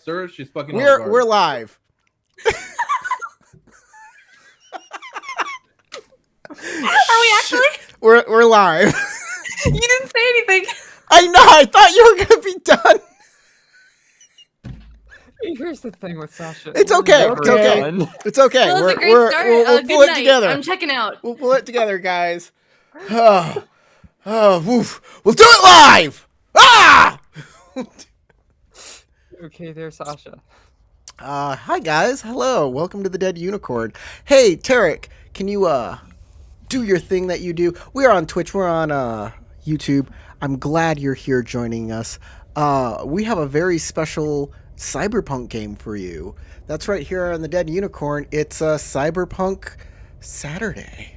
sir. She's fucking. We're live. Are we actually? We're live. You didn't say anything. I know. I thought you were gonna be done. Here's the thing with Sasha. It's okay. It's okay. It's okay. Well, it's a great start. We'll Good pull it night. together. I'm checking out. We'll pull it together, guys. Oh, woof. We'll do it live. Ah! Okay, there's Sasha. Hi guys. Hello. Welcome to the Dead Unicorn. Hey, Tarek, can you do your thing that you do? We are on Twitch. We're on YouTube. I'm glad you're here joining us. We have a very special Cyberpunk game for you. That's right here on the Dead Unicorn. It's a Cyberpunk Saturday.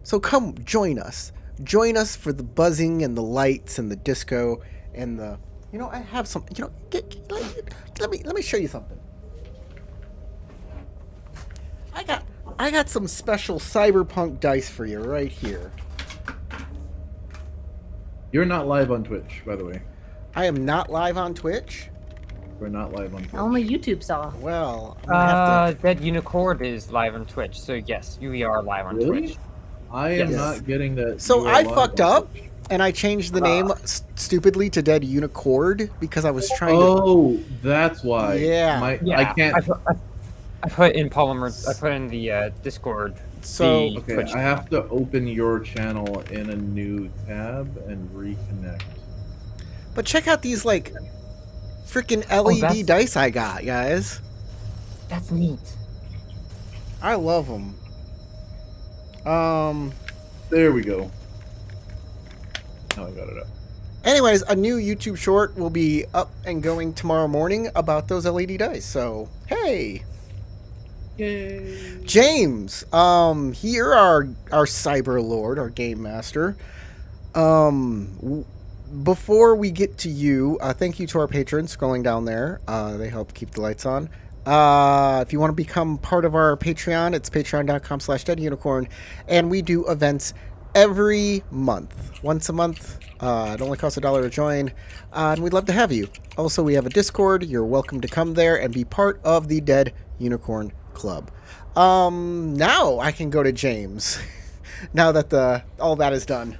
So come join us. Join us for the buzzing and the lights and the disco and the. You know, I have some. You know, let me show you something. I got some special Cyberpunk dice for you right here. You're not live on Twitch, by the way. I am not live on Twitch. We're not live on Twitch. Only YouTube saw. Well, I'm gonna have to... Dead Unicorn is live on Twitch, so yes, we are live on Really? Twitch. I am Yes. not getting that. So you are I live fucked on up, Twitch. and I changed the name stupidly to Dead Unicord because I was trying to. Oh, that's why. Yeah. Yeah, I can't. I put in Polymer. I put in the Discord. So the Okay, Twitch I have to open your channel in a new tab and reconnect. but check out these like freaking LED that's- dice I got, guys. That's neat. I love them. There we go. Now I got it up. Anyways, a new YouTube short will be up and going tomorrow morning about those LED dice. So, hey, Yay! James, here our cyber lord, our game master. Before we get to you, thank you to our patrons scrolling down there. They help keep the lights on. If you want to become part of our Patreon, it's patreon.com/deadunicorn, and we do events every month, once a month. It only costs $1 to join, and we'd love to have you. Also, we have a Discord. You're welcome to come there and be part of the Dead Unicorn Club. Now I can go to James. Now that all that is done.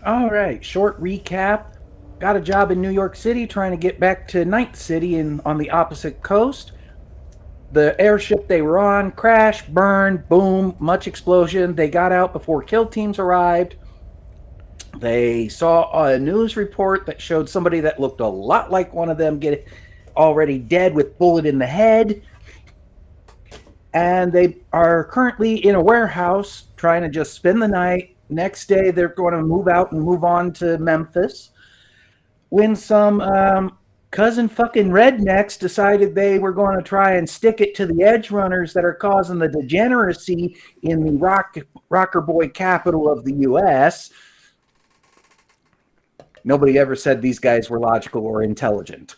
All right, short recap. Got a job in New York City trying to get back to Night City on the opposite coast. The airship they were on crashed, burned, boom, much explosion. They got out before kill teams arrived. They saw a news report that showed somebody that looked a lot like one of them get already dead with bullet in the head. And they are currently in a warehouse trying to just spend the night. Next day, they're going to move out and move on to Memphis. When some cousin fucking rednecks decided they were going to try and stick it to the edge runners that are causing the degeneracy in the rocker boy capital of the U.S. Nobody ever said these guys were logical or intelligent.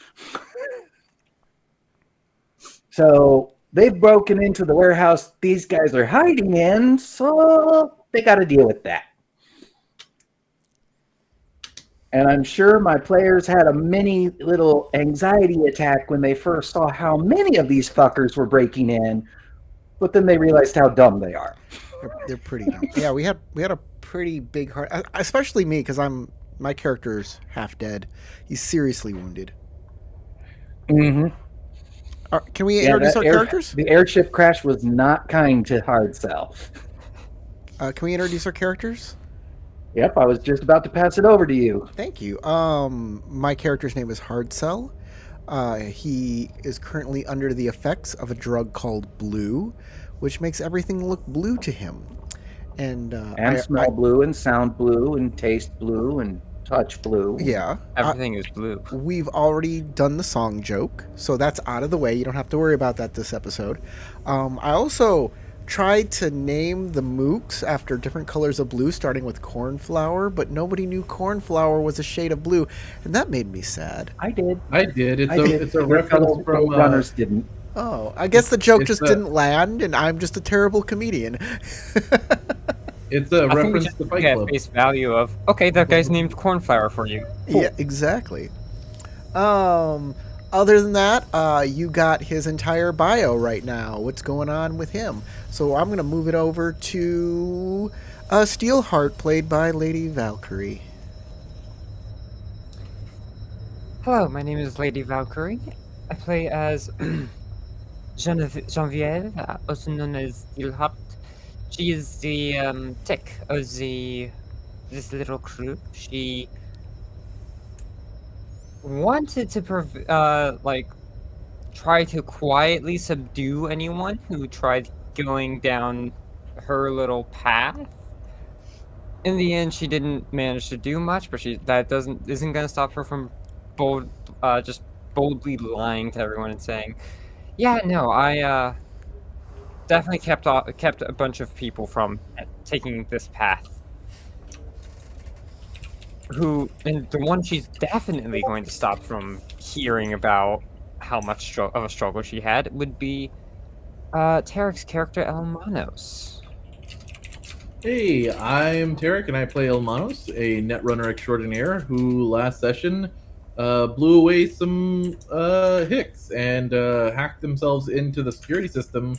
So they've broken into the warehouse these guys are hiding in, so they got to deal with that. And I'm sure my players had a mini little anxiety attack when they first saw how many of these fuckers were breaking in, but then they realized how dumb they are. They're pretty dumb. Yeah, we had a pretty big heart, especially me because my character's half dead. He's seriously wounded. Mm-hmm. Can we introduce our characters? The airship crash was not kind to Hard Cell. Can we introduce our characters? Yep, I was just about to pass it over to you. Thank you. My character's name is Hard Cell. He is currently under the effects of a drug called blue, which makes everything look blue to him. And smell blue and sound blue and taste blue and touch blue. Yeah. Everything is blue. We've already done the song joke, so that's out of the way. You don't have to worry about that this episode. I also tried to name the mooks after different colors of blue, starting with cornflower, but nobody knew cornflower was a shade of blue, and that made me sad. I did. It's a reference from runners didn't. Oh, I guess the joke just didn't land, and I'm just a terrible comedian. It's a I think we reference just to Fight get Club. face value of, okay, that guy's named Cornflower for you. Cool. Yeah, exactly. Other than that, you got his entire bio right now. What's going on with him? So I'm gonna move it over to Steelheart, played by Lady Valkyrie. Hello, my name is Lady Valkyrie. I play as Genevieve, also known as Steelheart. She is the tech of this little crew. She wanted to try to quietly subdue anyone who tried going down her little path. In the end, she didn't manage to do much, but isn't gonna stop her from just boldly lying to everyone and saying, "Yeah, no, I definitely kept a bunch of people from taking this path." And the one she's definitely going to stop from hearing about how much of a struggle she had would be Tarek's character Elmanos. Hey, I'm Tarek, and I play Elmanos, a netrunner extraordinaire who last session blew away some hicks and hacked themselves into the security system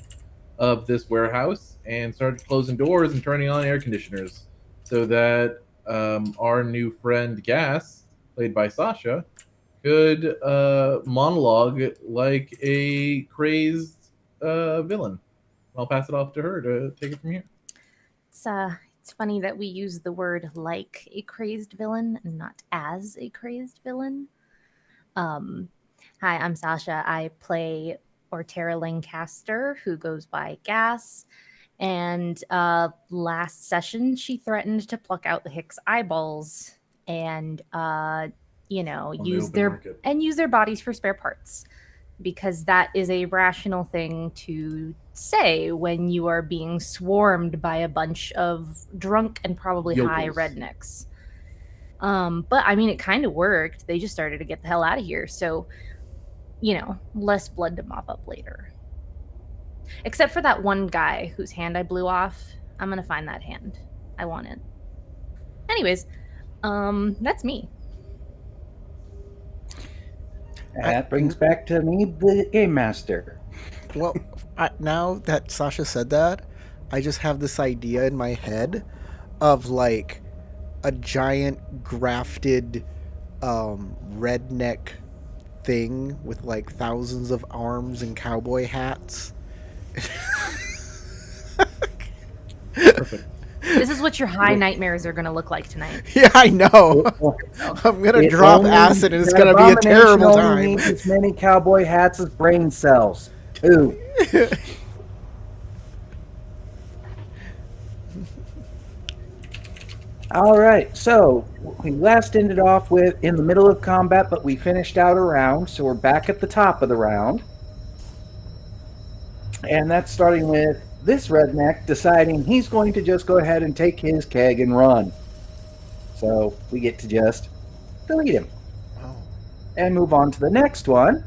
of this warehouse and started closing doors and turning on air conditioners so that our new friend Gas, played by Sasha, could monologue like a crazed villain. I'll pass it off to her to take it from here. It's funny that we use the word like a crazed villain and not as a crazed villain. Hi, I'm Sasha. I play Ortera Lancaster, who goes by Gas. And last session, she threatened to pluck out the Hicks' eyeballs and, use their bodies for spare parts, because that is a rational thing to say when you are being swarmed by a bunch of drunk and probably high rednecks. But I mean, it kind of worked. They just started to get the hell out of here. So, less blood to mop up later. Except for that one guy whose hand I blew off. I'm going to find that hand. I want it. Anyways, that's me. That brings back to me the Game Master. Well, now that Sasha said that, I just have this idea in my head of like a giant grafted redneck thing with like thousands of arms and cowboy hats. Perfect. This is what your high nightmares are going to look like tonight. Yeah, I know. I'm going to drop acid and it's going to be a terrible time. Needs as many cowboy hats as brain cells. 2. All right, so we last ended off with in the middle of combat, but we finished out a round, so we're back at the top of the round. And that's starting with this redneck deciding he's going to just go ahead and take his keg and run. So we get to just delete him. Oh. And move on to the next one,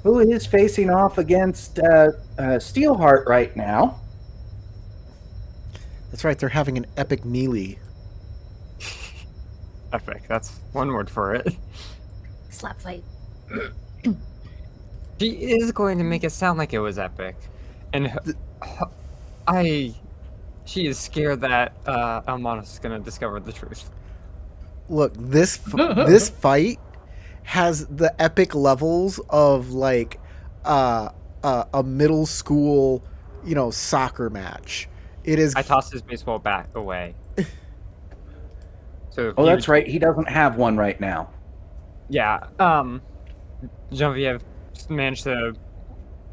who is facing off against Steelheart right now. That's right, they're having an epic melee. Epic, that's one word for it. Slap fight. She is going to make it sound like it was epic. And she is scared that Elmanos is going to discover the truth. Look, this fight has the epic levels of like a middle school, soccer match. It is. I tossed his baseball bat away. So that's right. He doesn't have one right now. Yeah. Genevieve managed to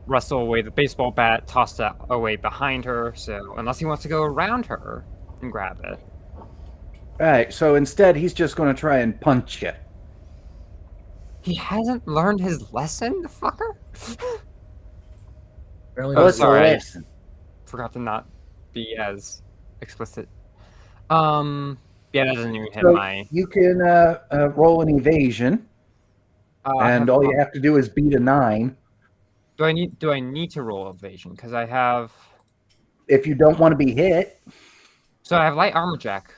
wrestle away the baseball bat, tossed it away behind her. So unless he wants to go around her and grab it. All right. So instead, he's just going to try and punch you. He hasn't learned his lesson, the fucker. Apparently sorry. Lesson. Forgot to not be as explicit. Yeah, that doesn't even hit So my. you can roll an evasion, and all you have to do is beat a 9. Do I need to roll evasion? Because I have. If you don't want to be hit. So I have light armor jack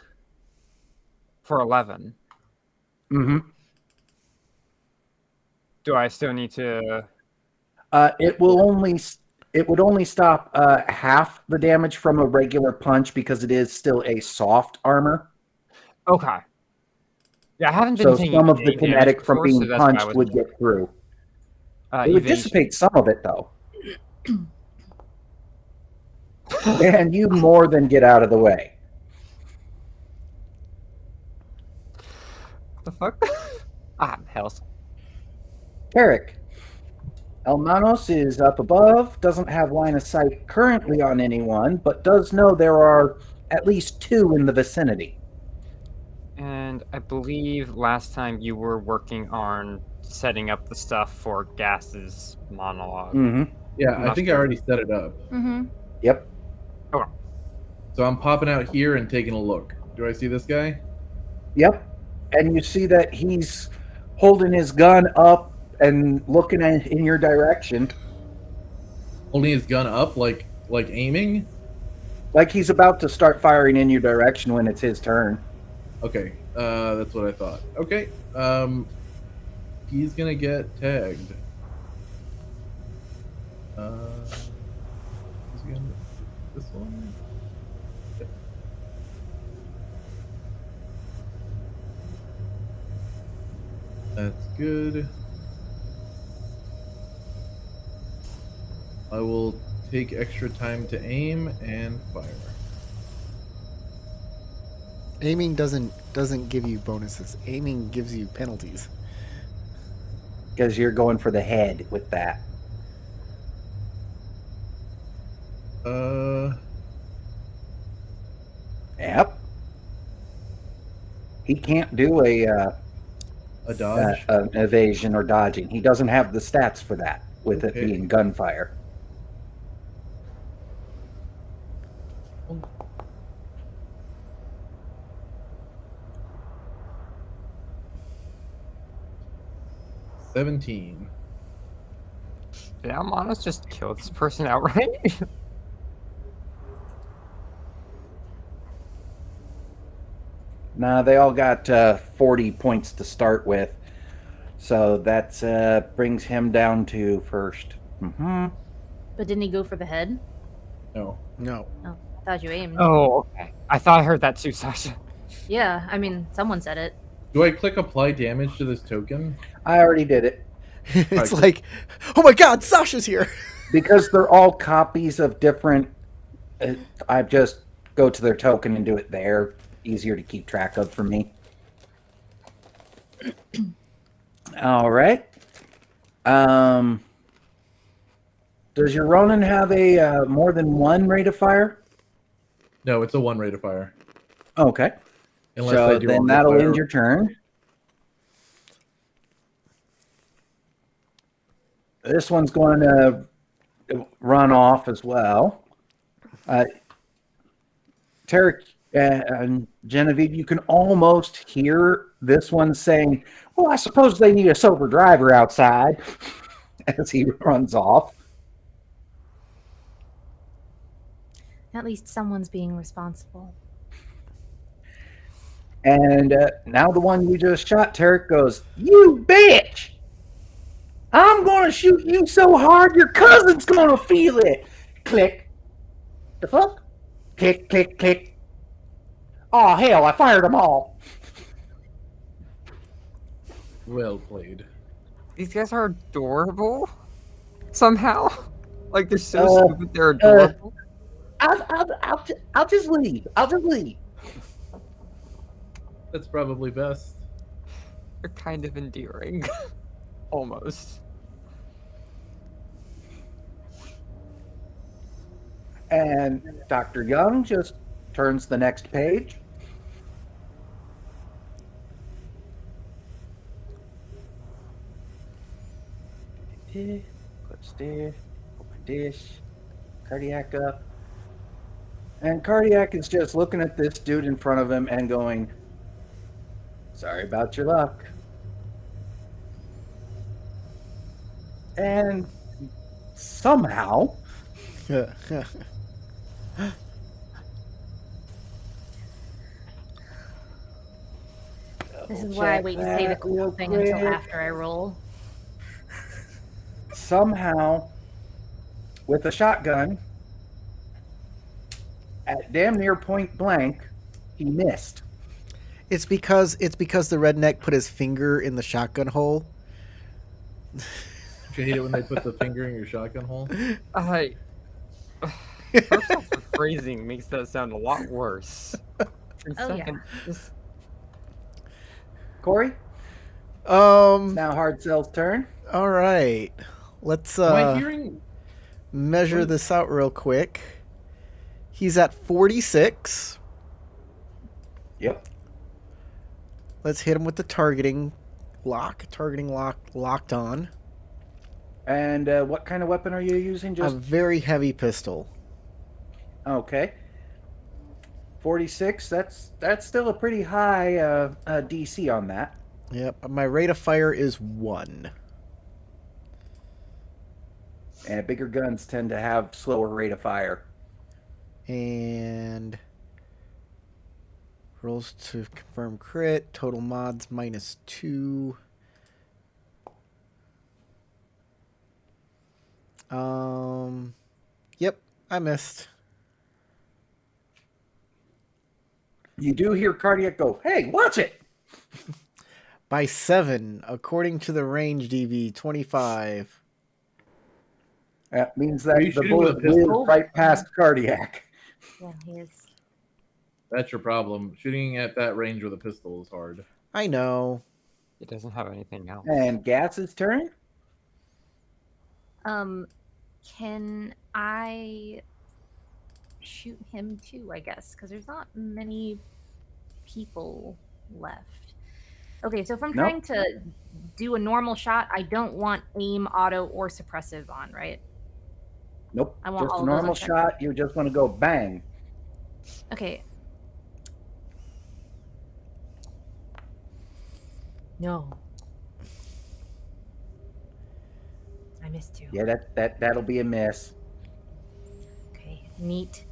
for 11. Mm-hmm. Do I still need to? It would only stop half the damage from a regular punch because it is still a soft armor. Okay. Yeah, I haven't been So taking some of the any damage kinetic from before, so being that's why I punched was would get through. It would evasion. dissipate some of it though. And you more than get out of the way. The fuck? Hells. Eric, Elmanos is up above, doesn't have line of sight currently on anyone, but does know there are at least 2 in the vicinity. And I believe last time you were working on setting up the stuff for Gas's monologue. Mm-hmm. Yeah, I'm I not think sure. I already set it up. Mm-hmm. Yep. So I'm popping out here and taking a look. Do I see this guy? Yep. And you see that he's holding his gun up and looking in your direction, Holding his gun up, like aiming? like he's about to start firing in your direction when it's his turn. Okay, that's what I thought. Okay, he's gonna get tagged. Is he on this one? Yep. That's good. I will take extra time to aim and fire. Aiming doesn't give you bonuses. Aiming gives you penalties. Because you're going for the head with that. Yep. He can't do a dodge. evasion or dodging. He doesn't have the stats for that with it Okay. being gunfire. $17. Did Almanos just kill this person outright? Nah, they all got 40 points to start with. So that brings him down to first. Mm-hmm. But didn't he go for the head? No. No. Oh, I thought you aimed. Oh, okay. I thought I heard that too, Sasha. Yeah, I mean, someone said it. Do I click apply damage to this token? I already did it. It's like, oh my god, Sasha's here. Because they're all copies of different... I just go to their token and do it there. Easier to keep track of for me. All right. Does your Ronin have a more than one rate of fire? No, it's a 1 rate of fire. Okay. Unless So I do then a that'll fire. end your turn. This one's going to run off as well. Tarek and Genevieve, you can almost hear this one saying, well, I suppose they need a sober driver outside as he runs off. At least someone's being responsible. And now the one you just shot, Tarek, goes, you bitch! I'm going to shoot you so hard your cousin's going to feel it. Click. The fuck? Click, click, click. Oh, hell, I fired them all. Well played. These guys are adorable. Somehow. Like, they're so stupid, they're adorable. I'll just leave. I'll just leave. That's probably best. They're kind of endearing. Almost. And Dr. Young just turns the next page. Close there. Open dish. Cardiac up. And Cardiac is just looking at this dude in front of him and going, sorry about your luck. And somehow, This is why I wait to say the cool thing until after I roll. somehow, with a shotgun, at damn near point blank, he missed. It's because the redneck put his finger in the shotgun hole. Don't you hate it when they put the finger in your shotgun hole? I first off, the phrasing makes that sound a lot worse. And Oh, yeah. second, just Corey, it's Um. now Hard Cell's turn. All right. Let's Am I hearing? measure What? this out real quick. He's at 46. Yep. Let's hit him with the targeting lock. Targeting lock locked on. And what kind of weapon are you using? A Just very heavy pistol. okay. 46. That's still a pretty high DC on that. Yep. My rate of fire is 1. And bigger guns tend to have slower rate of fire. And rolls to confirm crit. Total mods -2. Yep, I missed. You do hear Cardiac go, "Hey, watch it!" By 7, according to the range DV 25. That means Are that you the shooting with a bullet pistol? whizzed right past Cardiac. Yeah, he is. That's your problem. Shooting at that range with a pistol is hard. I know. it doesn't have anything else. And Gas's turn. Can I shoot him too? I guess because there's not many people left. Okay, so if I'm Nope. trying to do a normal shot, I don't want aim, auto, or suppressive on, right? Nope. I want Just all a of those normal unchecked. shot. You just want to go bang. Okay. No. I missed you. Yeah, that'll be a miss. Okay, neat.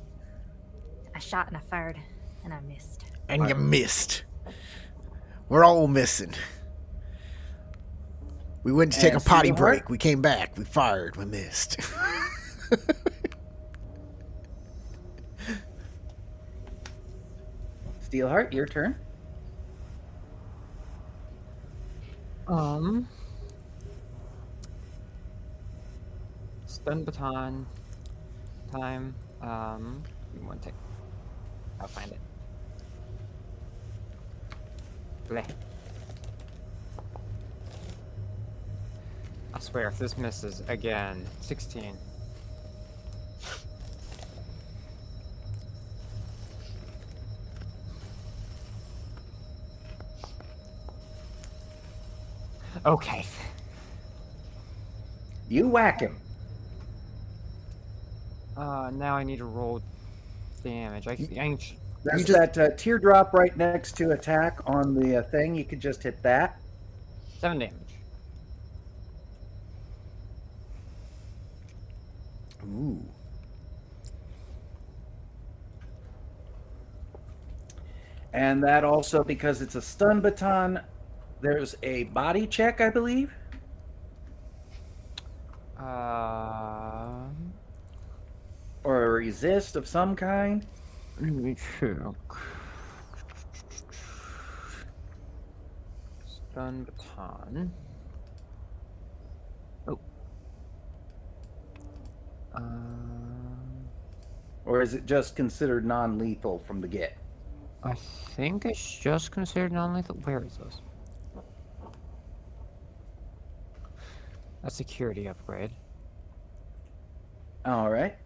I shot and I fired, and I missed. And you missed. We're all missing. We went to take a And potty Steelheart? break. We came back. We fired. We missed. Steelheart, your turn. Stun baton time. Give me one tick. I'll find it. Bleh. I swear, if this misses again, 16. Okay. You whack him. Now I need to roll damage. That's just- that teardrop right next to attack on the thing. You could just hit that. 7 damage. Ooh. And that also, because it's a stun baton, there's a body check, I believe. Or a resist of some kind. Let me check. Stun baton. Oh. Or is it just considered non-lethal from the get? I think it's just considered non-lethal. Where is this? A security upgrade. All right.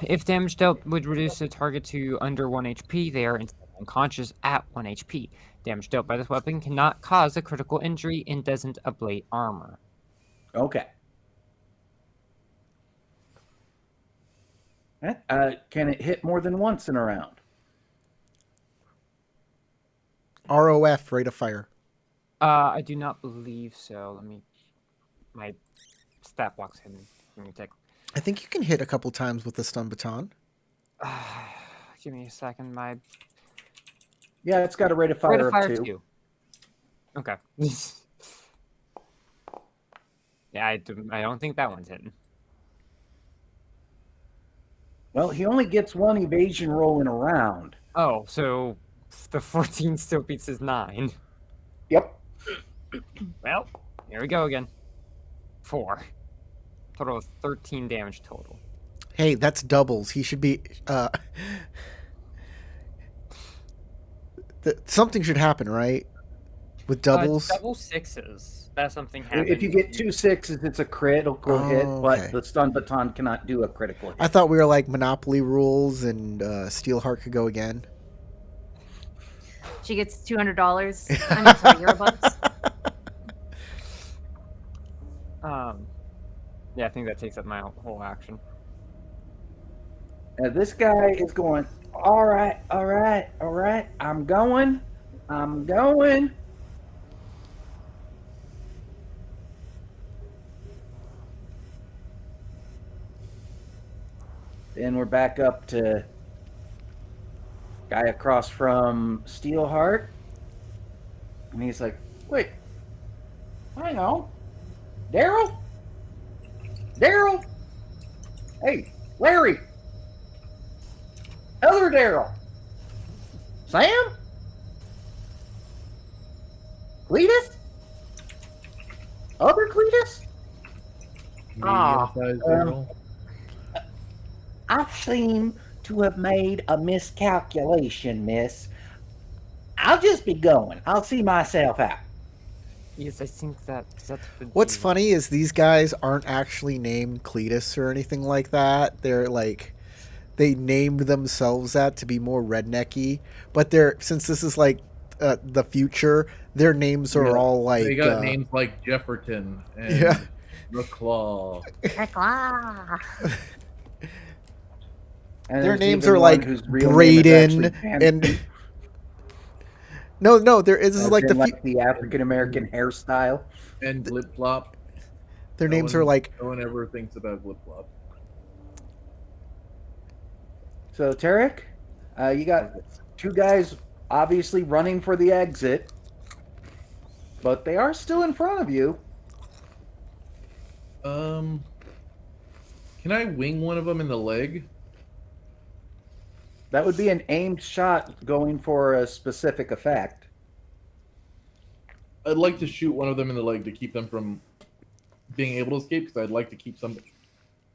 If damage dealt would reduce the target to under 1 HP, they are instantly unconscious at 1 HP. Damage dealt by this weapon cannot cause a critical injury and doesn't ablate armor. Okay. Can it hit more than once in a round? ROF, rate of fire. I do not believe so. Let me. My stat block's hidden. Let me take. I think you can hit a couple times with the stun baton. Give me a second. My Yeah, it's got a rate of rate fire of fire of 2. 2. Okay. Yeah, I don't think that one's hitting. Well, he only gets one evasion roll in a round. Oh, so the 14 still beats his 9. Yep. Well, here we go again. 4. Total of 13 damage total. Hey, that's doubles. He should be. Something should happen, right? With doubles. Double 6s. That's something happens. If you get 2 6s, it's a critical hit, okay. but the stun baton cannot do a critical hit. I thought we were like Monopoly rules, and Steelheart could go again. She gets $200. I mean, sorry, Eurobucks. Yeah, I think that takes up my whole action. Now this guy is going, all right, I'm going. Then we're back up to guy across from Steelheart. And he's like, wait, hang on. Daryl? Hey, Larry. Other Daryl. Sam? Cletus? Other Cletus? Medium-sized barrel. I seem to have made a miscalculation, miss. I'll just be going. I'll see myself out. Yes, I think that's the What's deal. funny is these guys aren't actually named Cletus or anything like that. They're like, they named themselves that to be more rednecky. But they're, since this is like the future, their names are all like. They got names like Jefferton and Yeah. the Claw. Ah. And Their there's names even are one like whose real name is Braden actually Van- and. No, this is as like in, the the African American hairstyle. And Glip Flop. their names are like. No one ever thinks about Glip Flop. So Tarek, you got 2 guys obviously running for the exit, but they are still in front of you. Can I wing one of them in the leg? That would be an aimed shot going for a specific effect. I'd like to shoot one of them in the leg to keep them from being able to escape, because I'd like to keep some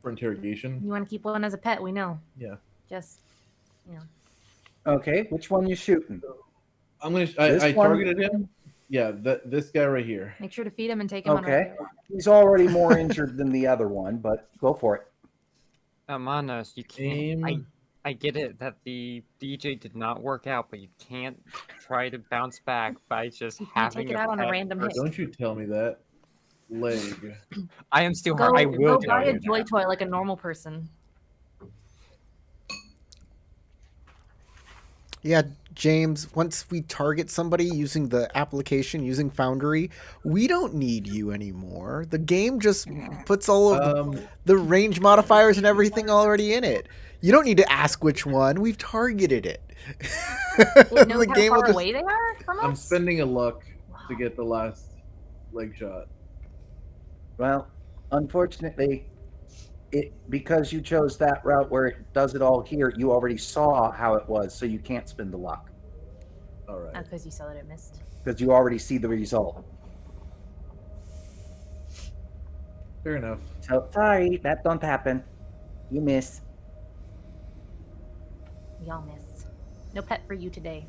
for interrogation. You want to keep one as a pet? We know. Yeah. Just, you know. Okay, which one you shooting? I'm gonna. This I one? targeted him. Yeah, this guy right here. Make sure to feed him and take him on Okay. our He's already more injured than the other one, but go for it. Manos, you can't. Aim. I get it that the DJ did not work out, but you can't try to bounce back by just You can't having take it out on a pet random person. hit. Don't you tell me that. Leg. I am still Go, hard. I will go buy tell a you joy that. toy like a normal person. Yeah, James, once we target somebody using the application, using Foundry, we don't need you anymore. The game just puts all of the range modifiers and everything already in it. You don't need to ask which one. We've targeted it. It knows The how game will far just- away they are from us? I'm spending a luck to get the last leg shot. Well, unfortunately, because you chose that route where it does it all here, you already saw how it was, so you can't spin the luck All right. Because you saw that it missed. because you already see the result. Fair enough. So sorry, that don't happen. You miss. We all miss. No pet for you today.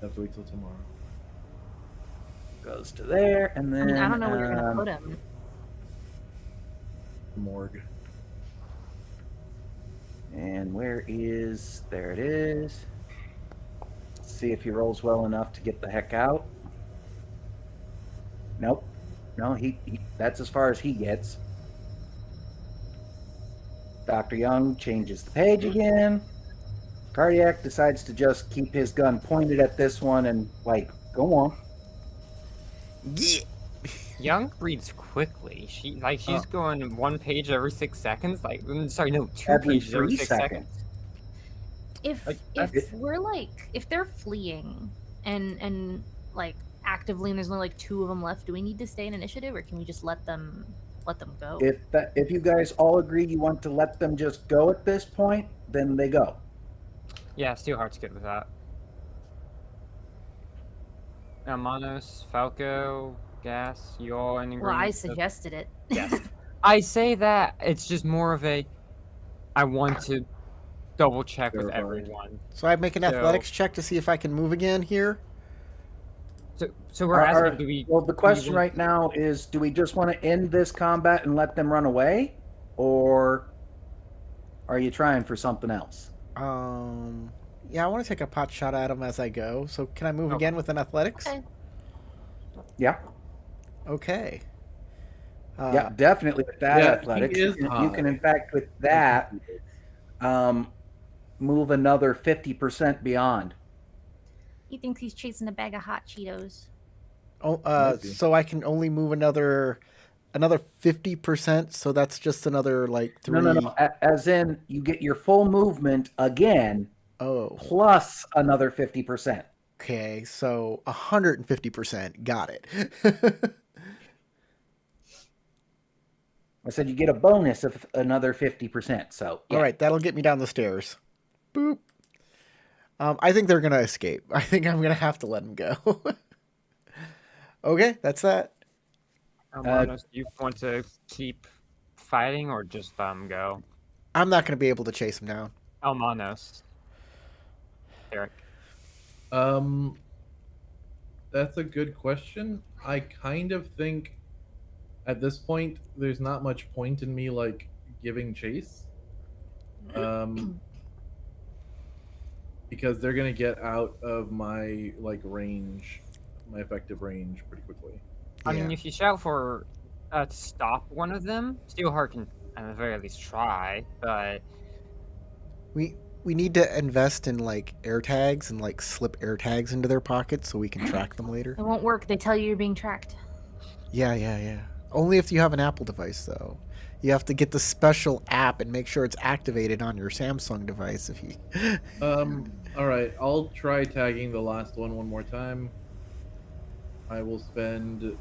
Have to wait till tomorrow. Goes to there, and I then mean, I don't know where you're going to put him. Morgue. And where is... There it is. Let's see if he rolls well enough to get the heck out. Nope. No, he that's as far as he gets. Dr. Young changes the page again. Cardiac decides to just keep his gun pointed at this one and, like, go on. Yeah. Young reads quickly. She's going 1 page every 6 seconds. Sorry, no, 2 Every pages every 3 6 seconds. seconds. If Like, if we're like if they're fleeing and like actively and there's only like 2 of them left, do we need to stay in initiative, or can we just let them go? If you guys all agree you want to let them just go at this point, then they go. Yeah, Steelheart's good with that. Manos, Falco, Gas, you all in agreement? Well, I suggested it. Yes. I say that it's just more of a I want to double check with everyone. So I make an athletics check to see if I can move again here. So we're asking, do we? Well, the question right now is, do we just want to end this combat and let them run away, or are you trying for something else? Yeah, I want to take a pot shot at them as I go. So can I move again with an athletics? Okay. Yeah. Okay. Yeah, definitely with that athletics. You can, in fact, with that, move another 50% beyond. He thinks he's chasing a bag of hot Cheetos. Oh, so I can only move another 50%. So that's just another like 3. No. As in, you get your full movement again. Oh. Plus another 50%. Okay, so 150%. Got it. I said you get a bonus of another 50%. So yeah. All right, that'll get me down the stairs. Boop. I think they're gonna escape. I think I'm gonna have to let them go. Okay, that's that. Do you want to keep fighting or just go? I'm not gonna be able to chase them down. Almanos. Eric. That's a good question. I kind of think at this point there's not much point in me like giving chase. Because they're gonna get out of my like range, my effective range pretty quickly. I mean, if you shout for to stop one of them, Steelheart can at the very least try, but we need to invest in like air tags and like slip air tags into their pockets so we can track them later. It won't work. They tell you you're being tracked. Yeah. Only if you have an Apple device though. You have to get the special app and make sure it's activated on your Samsung device if you all right, I'll try tagging the last one more time. I will spend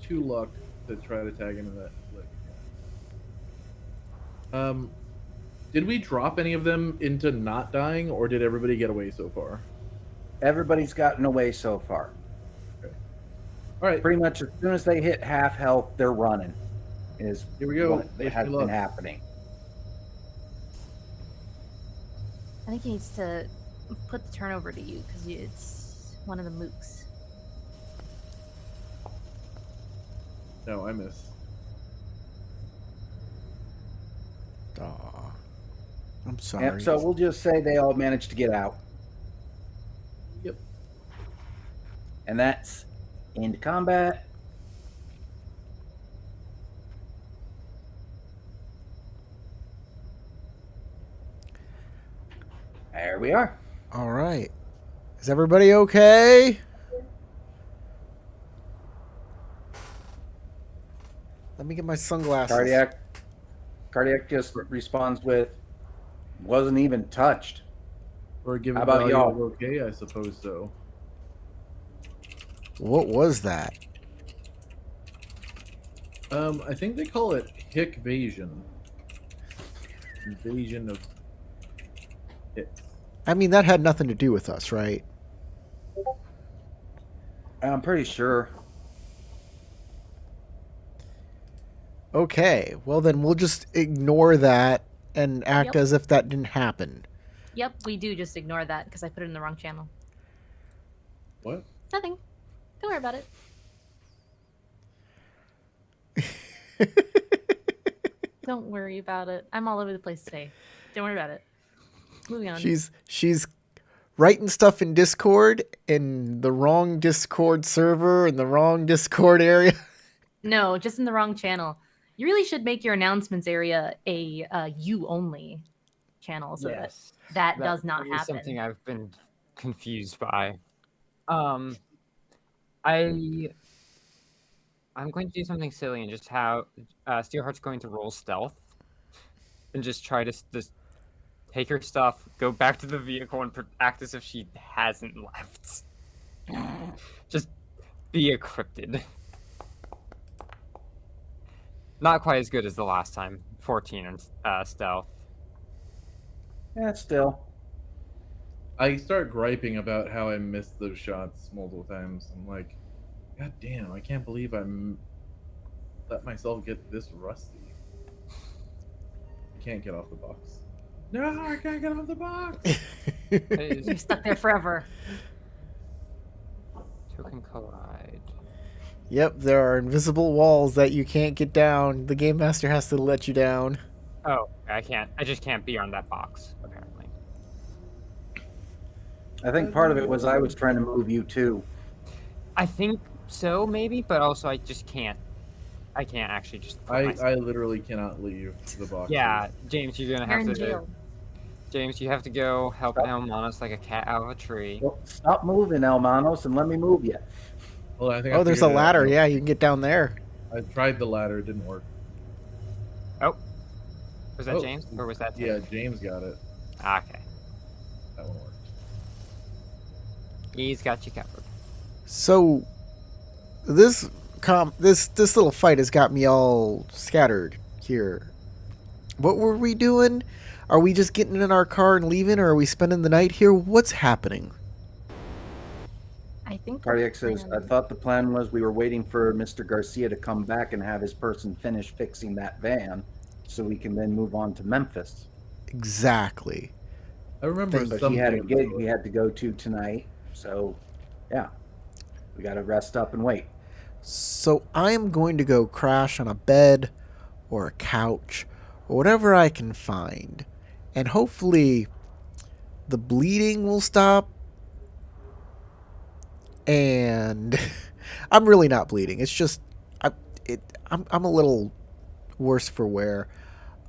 2 luck to try to tag him in that. Did we drop any of them into not dying, or did everybody get away so far? Everybody's gotten away so far. Okay. All right. Pretty much as soon as they hit half health, they're running. Here we go. What has been happening. I think he needs to put the turnover to you because it's one of the mooks. No, I miss. Aw. I'm sorry. Yep, so we'll just say they all managed to get out. Yep. And that's end combat. There we are. All right. Is everybody okay? Let me get my sunglasses. Cardiac just responds with, wasn't even touched. Or given How about value y'all? of okay, I suppose so. What was that? I think they call it hickvasion. Invasion of hits. I mean, that had nothing to do with us, right? I'm pretty sure. Okay, well then we'll just ignore that and act as if that didn't happen. Yep, we do just ignore that because I put it in the wrong channel. What? Nothing. Don't worry about it. Don't worry about it. I'm all over the place today. Don't worry about it. Moving on. She's writing stuff in Discord in the wrong Discord server in the wrong Discord area. No, just in the wrong channel. You really should make your announcements area a you only channel so that does not happen. Something I've been confused by. I'm going to do something silly and just have Steelheart's going to roll stealth and just try to just take her stuff, go back to the vehicle, and act as if she hasn't left. Just be a cryptid. Not quite as good as the last time. 14 in stealth. Yeah, still. I start griping about how I missed those shots multiple times. I'm like, God damn, I can't believe let myself get this rusty. I can't get off the box. No, I can't get off the box. You're stuck there forever. Token collide. Yep, there are invisible walls that you can't get down. The game master has to let you down. Oh, I can't. I just can't be on that box, apparently. I think part of it was I was trying to move you too. I think so, maybe, but also I just can't. I can't actually just. put I myself- literally cannot leave the box. Yeah, James, you're gonna You're have in to. jail. James, you have to go help Elmanos like a cat out of a tree. Well, stop moving, Elmanos, and let me move you. Well, I think I Oh, there's a figured it out. ladder. Yeah, you can get down there. I tried the ladder, it didn't work. Oh, was that Oh. James or was that? Tim? Yeah, James got it. Okay, That one worked. he's got you covered. So, this little fight has got me all scattered here. What were we doing? Are we just getting in our car and leaving, or are we spending the night here? What's happening? I think. the Cardiac says, I plan- thought the plan was we were waiting for Mr. Garcia to come back and have his person finish fixing that van so we can then move on to Memphis. Exactly. I remember But something. he had a gig he had to go to tonight. So, yeah, we got to rest up and wait. So I am going to go crash on a bed or a couch or whatever I can find. And hopefully the bleeding will stop. And I'm really not bleeding. It's just I'm a little worse for wear.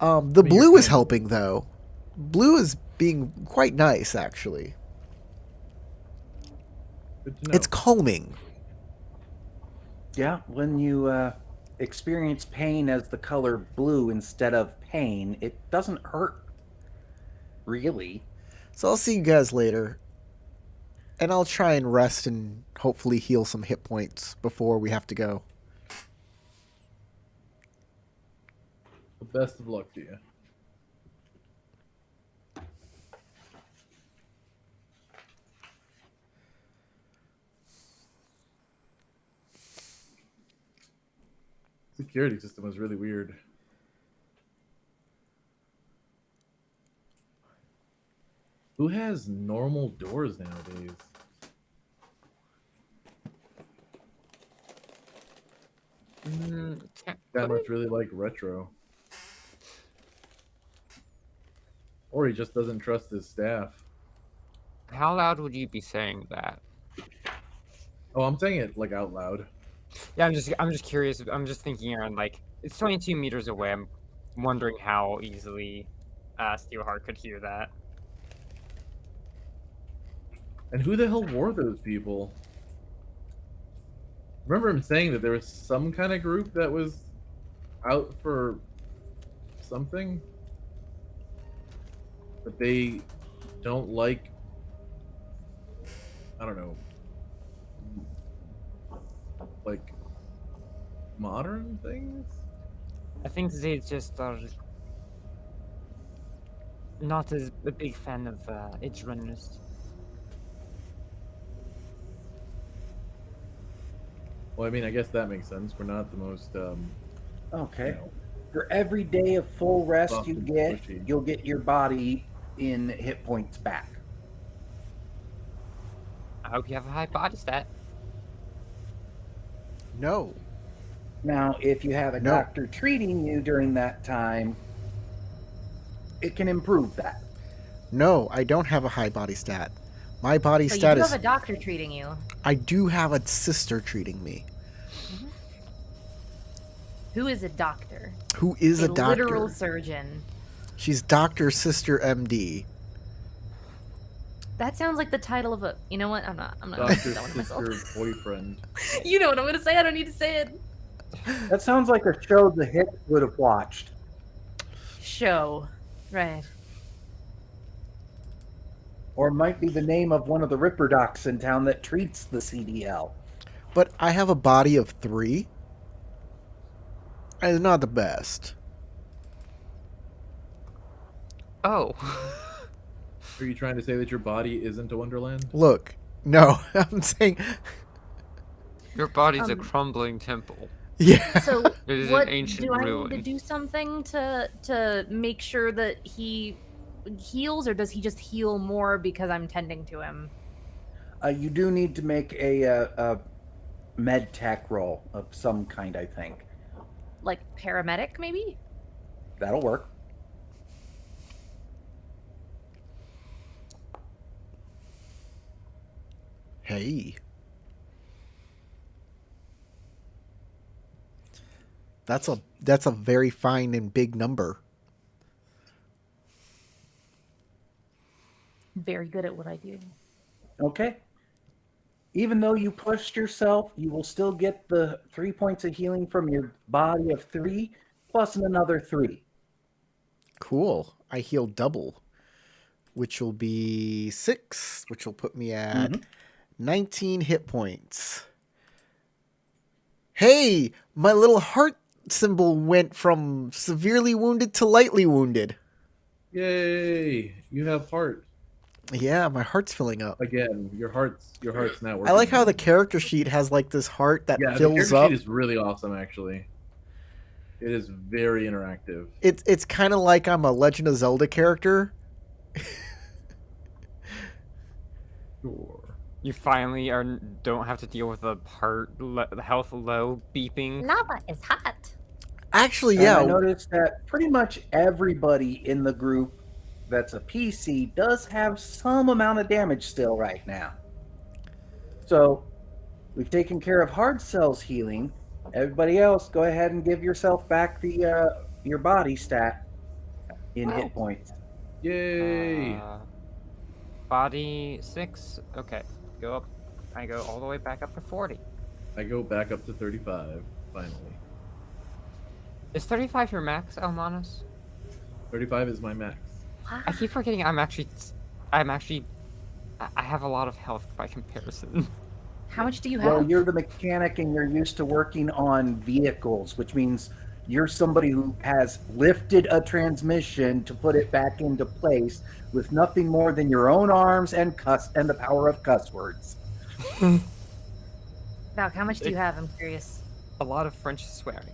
The I mean, you're blue is kind of- helping though. Blue is being quite nice actually. Good to know. It's calming. Yeah, when you experience pain as the color blue instead of pain, it doesn't hurt. Really. So I'll see you guys later. And I'll try and rest and hopefully heal some hit points before we have to go. The best of luck to you. Security system was really weird. Who has normal doors nowadays? That much really like retro. Or he just doesn't trust his staff. How loud would you be saying that? Oh, I'm saying it like out loud. Yeah, I'm just curious. I'm just thinking around like it's 22 meters away. I'm wondering how easily Steelheart could hear that. And who the hell were those people? Remember him saying that there was some kind of group that was out for something? But they don't like, I don't know, like modern things? I think they just are not as a big fan of edge runners. Well, I mean, I guess that makes sense. We're not the most, Okay. you know, For every day of full rest Buff you and get, pushy. you'll get your body in hit points back. I hope you have a high body stat. No. Now, if you have a No. doctor treating you during that time, it can improve that. No, I don't have a high body stat. My body But you stat do is have a doctor treating you. I do have a sister treating me. Who is a doctor? Who is a doctor? Literal surgeon. She's Dr. Sister MD. That sounds like the title of a. You know what? I'm not. gonna Dr. say that one to myself. Sister Boyfriend. You know what I'm gonna say. I don't need to say it. That sounds like a show the Hicks would have watched. Show, right? Or it might be the name of one of the Ripper docs in town that treats the CDL. But I have a body of 3. And it's not the best. Oh. Are you trying to say that your body isn't a wonderland? Look, no, I'm saying, Your body's a Um, crumbling temple. yeah. So It is what an ancient do I need to ruin. do something to make sure that he heals, or does he just heal more because I'm tending to him? You do need to make a med tech roll of some kind, I think. Like paramedic, maybe? That'll work. Hey. That's a very fine and big number. Very good at what I do. Okay. Even though you pushed yourself, you will still get the 3 points of healing from your body of 3, plus another 3. Cool. I heal double, which will be 6, which will put me at 19 hit points. Hey, my little heart symbol went from severely wounded to lightly wounded. Yay! You have heart Yeah, my heart's filling up. again. Your heart's not working. I like how the character sheet has like this heart that yeah, the fills character up. sheet is really awesome. Actually, it is very interactive. It's kind of like I'm a Legend of Zelda character. Sure. You finally don't have to deal with the health low beeping. Lava is hot. Actually, And I yeah. noticed that pretty much everybody in the group that's a PC does have some amount of damage still right now. So we've taken care of hard cells healing. Everybody else, go ahead and give yourself back the your body stat in hit points. Yay! Body 6. Okay, go up. I go all the way back up to 40. I go back up to 35. Finally, Is 35 your max, Almanos? 35 is my max. I keep forgetting. I have a lot of health by comparison. How much do you have? Well, you're the mechanic and you're used to working on vehicles, which means you're somebody who has lifted a transmission to put it back into place with nothing more than your own arms and the power of cuss words. Valk, how much do you have? I'm curious. A lot of French swearing.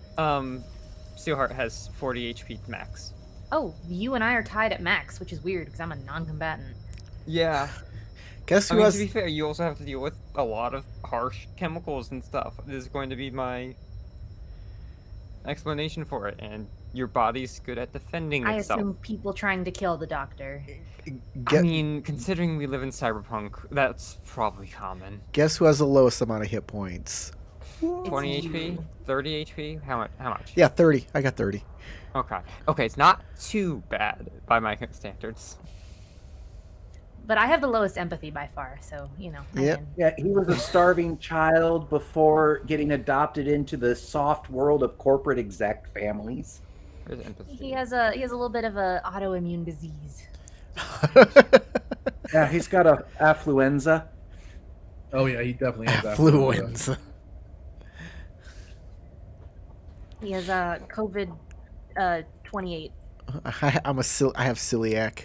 Steelheart has 40 HP max. Oh, you and I are tied at max, which is weird because I'm a non-combatant. Yeah. Guess I who mean, has? to be fair, you also have to deal with a lot of harsh chemicals and stuff. This is going to be my explanation for it, and your body's good at defending I itself. assume people trying to kill the doctor. I mean, considering we live in Cyberpunk, that's probably common. Guess who has the lowest amount of hit points? 20 It's HP? you. 30 HP? How much? Yeah, 30. I got 30. Okay, it's not too bad by my standards. But I have the lowest empathy by far, so, you know. I Yep. can- Yeah, he was a starving child before getting adopted into the soft world of corporate exec families. Where's empathy? He has a little bit of a autoimmune disease. Yeah, he's got a affluenza. Oh yeah, he definitely has Affluenza. He has a COVID 28. I have celiac.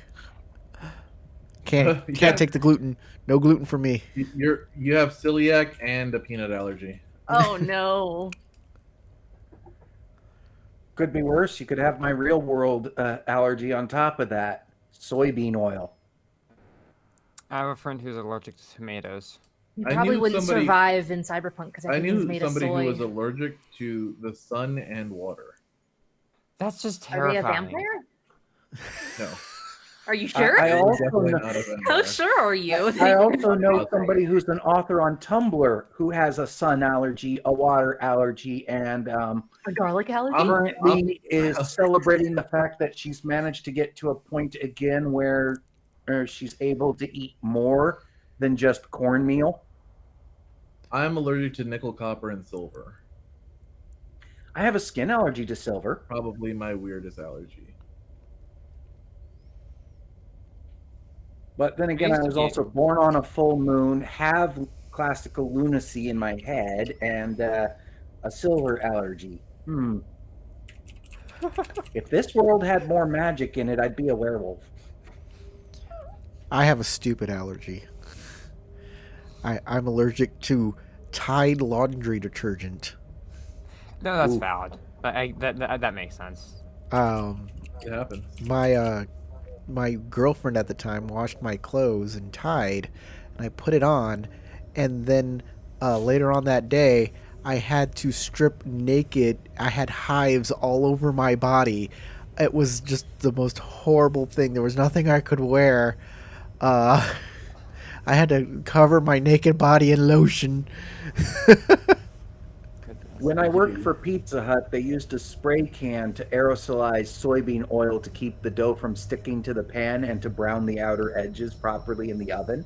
Can't Yeah. take the gluten. No gluten for me. You have celiac and a peanut allergy. Oh no. Could be worse. You could have my real world allergy on top of that. Soybean oil. I have a friend who's allergic to tomatoes. You I probably knew wouldn't somebody- survive in Cyberpunk because I everything's knew made somebody of soy. who was allergic to the sun and water. That's just Are they a terrifying. vampire? No, Are you sure? I also definitely know, not a vampire. How sure are you? I also know somebody who's an author on Tumblr who has a sun allergy, a water allergy, and A garlic allergy? currently is celebrating the fact that she's managed to get to a point again where she's able to eat more than just cornmeal. I'm allergic to nickel, copper, and silver. I have a skin allergy to silver. Probably my weirdest allergy. But then again, used I to was be also born on a full moon, have classical lunacy in my head, and a silver allergy. If this world had more magic in it, I'd be a werewolf. I have a stupid allergy. I'm allergic to Tide laundry detergent. No, that's Ooh. valid. That makes sense. Um, It happens. my girlfriend at the time washed my clothes in Tide, and I put it on, and then later on that day, I had to strip naked. I had hives all over my body. It was just the most horrible thing. There was nothing I could wear. Uh, I had to cover my naked body in lotion. Goodness. When I worked for Pizza Hut, they used a spray can to aerosolize soybean oil to keep the dough from sticking to the pan and to brown the outer edges properly in the oven.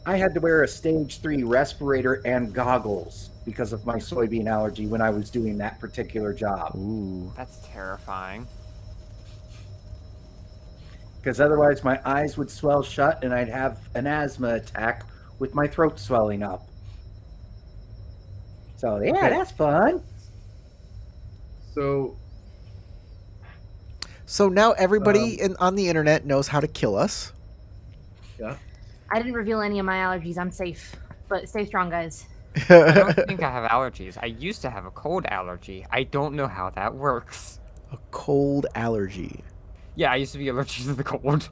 I had to wear a stage 3 respirator and goggles because of my soybean allergy when I was doing that particular job. Ooh. That's terrifying. Because otherwise, my eyes would swell shut and I'd have an asthma attack with my throat swelling up. So, yeah, Okay. that's fun. So So now everybody on the internet knows how to kill us. yeah. I didn't reveal any of my allergies. I'm safe. But stay strong, guys. I don't think I have allergies. I used to have a cold allergy. I don't know how that works. A cold allergy. Yeah, I used to be allergic to the cold.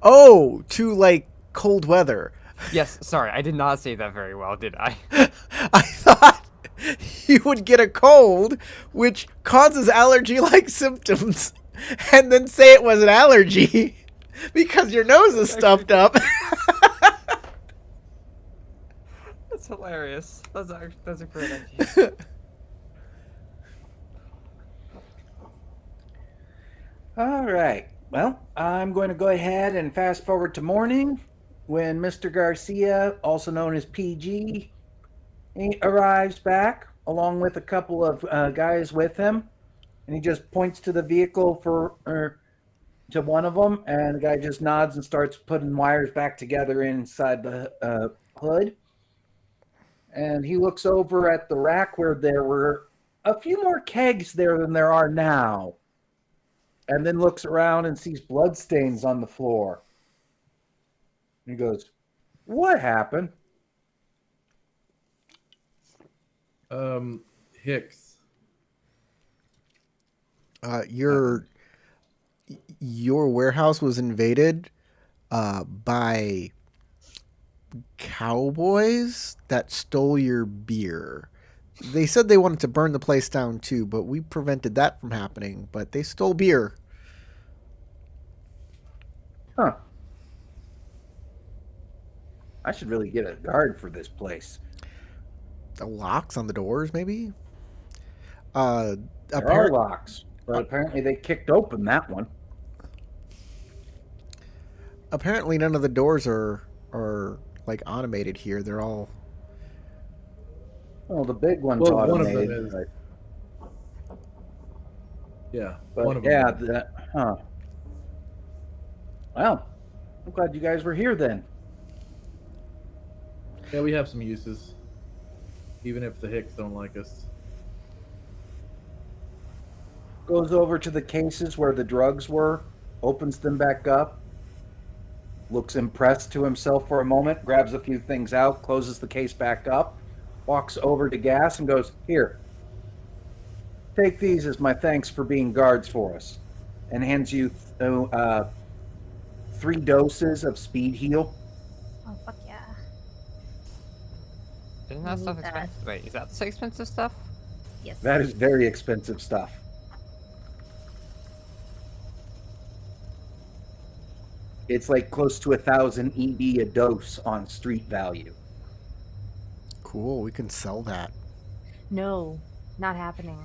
Oh, to like cold weather. Yes, sorry, I did not say that very well, did I? I thought you would get a cold, which causes allergy-like symptoms, and then say it was an allergy because your nose is stuffed up. That's hilarious. That's a great idea. All right. Well, I'm going to go ahead and fast forward to morning when Mr. Garcia, also known as PG, he arrives back along with a couple of guys with him, and he just points to the vehicle to one of them, and the guy just nods and starts putting wires back together inside the hood. And he looks over at the rack where there were a few more kegs there than there are now, and then looks around and sees bloodstains on the floor. And he goes, "What happened?" Hicks. Your warehouse was invaded by cowboys that stole your beer. They said they wanted to burn the place down too, but we prevented that from happening. But they stole beer. Huh. I should really get a guard for this place. The locks on the doors, maybe. There are locks, but apparently they kicked open that one. Apparently, none of the doors are like automated here. They're all. Well, the big one's Well, one of automated. them is. Yeah, But one of them. yeah, Well, I'm glad you guys were here then. Yeah, we have some uses, even if the Hicks don't like us. Goes over to the cases where the drugs were, opens them back up, looks impressed to himself for a moment, grabs a few things out, closes the case back up, walks over to Gas and goes, "Here, take these as my thanks for being guards for us," and hands you 3 doses of speed heal. Oh, fuck yeah. Isn't I that need stuff that. expensive? Wait, is that expensive stuff? Yes. That is very expensive stuff. It's like close to 1,000 EB a dose on street value. Cool. We can sell that. No, not happening.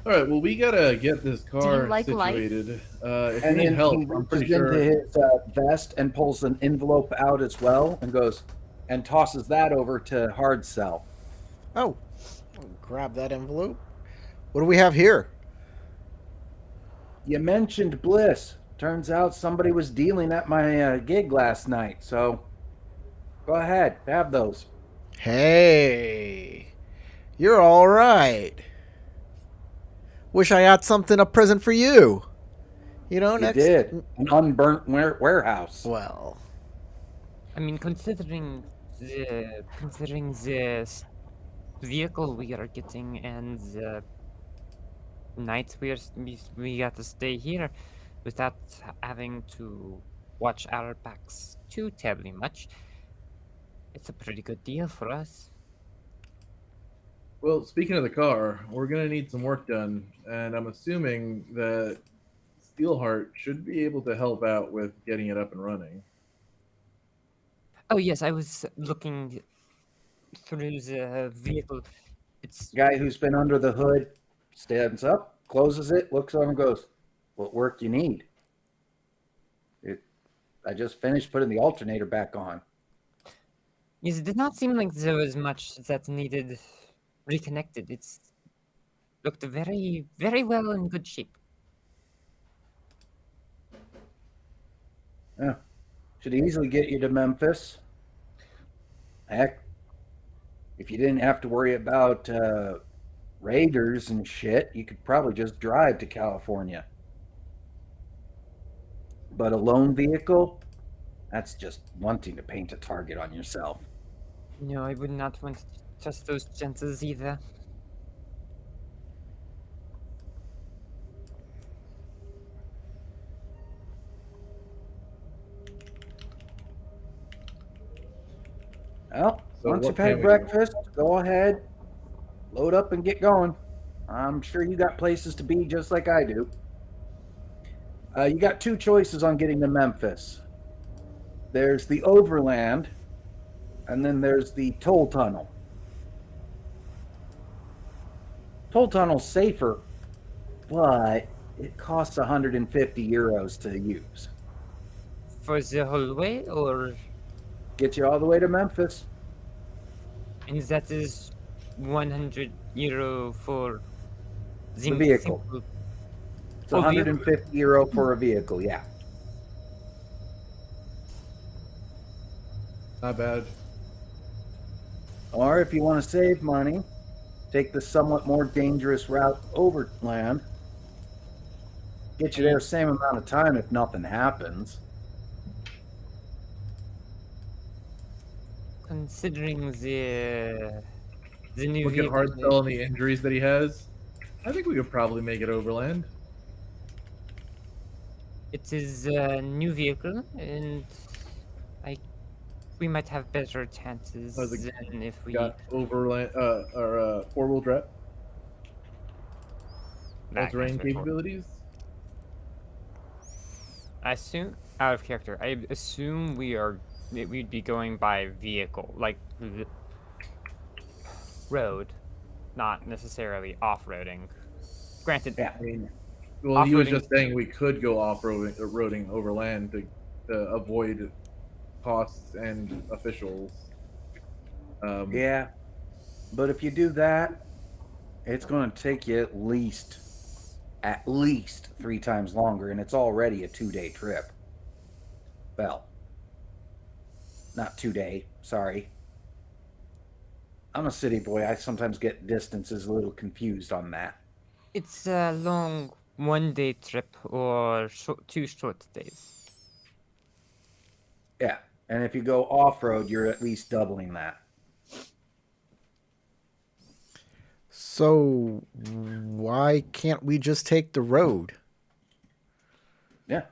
All right. Well, we gotta get this car like life? situated. If And you need then help, he I'm reaches pretty into sure. his vest and pulls an envelope out as well and goes and tosses that over to Hard Sell. Oh, I'll grab that envelope. What do we have here? You mentioned Bliss. Turns out somebody was dealing at my gig last night, so go ahead, have those. Hey, you're all right. Wish I got something a present for you. You know, You next. did. An unburnt warehouse. Well, I mean, considering the vehicle we are getting and the nights we got to stay here without having to watch our backs too terribly much, it's a pretty good deal for us. Well, speaking of the car, we're gonna need some work done, and I'm assuming that Steelheart should be able to help out with getting it up and running. Oh yes, I was looking through the vehicle. It's Guy who's been under the hood stands up, closes it, looks on, and goes, "What work you need?" I just finished putting the alternator back on. Yes, it did not seem like there was much that needed reconnected. It's looked very, very well in good shape. Yeah. Should easily get you to Memphis. Heck, if you didn't have to worry about raiders and shit, you could probably just drive to California. But a lone vehicle, that's just wanting to paint a target on yourself. No, I would not want to trust those chances either. Well, So once what you've can had we do? breakfast, go ahead, load up and get going. I'm sure you got places to be just like I do. You got two choices on getting to Memphis. There's the overland, and then there's the toll tunnel. Toll tunnel's safer, but it costs 150 euros to use. For the whole way, or Get you all the way to Memphis. and that is 100 euro for The vehicle. simple. It's Oh, 150 euro for a vehicle, yeah. Not bad. Or if you want to save money, take the somewhat more dangerous route overland. Get you there same amount of time if nothing happens. Considering the new Look at vehicle, Hardstell and the injuries that he has. I think we could probably make it overland. it is a new vehicle, and we might have better chances than if we. Got overland or 4-wheel drive, Nah, I all-terrain can't speak for it. capabilities. I assume out of character. I assume we'd be going by vehicle, like road, not necessarily off-roading. Granted, Yeah. I mean, well, he was Off-roading- just saying we could go off-roading overland to avoid costs and officials. Yeah. But if you do that, it's going to take you at least 3 times longer, and it's already a 2-day trip. Well, not 2-day, sorry. I'm a city boy. I sometimes get distances a little confused on that. it's a long 1-day trip or 2 short days. Yeah. And if you go off-road, you're at least doubling that. so why can't we just take the road? Yeah.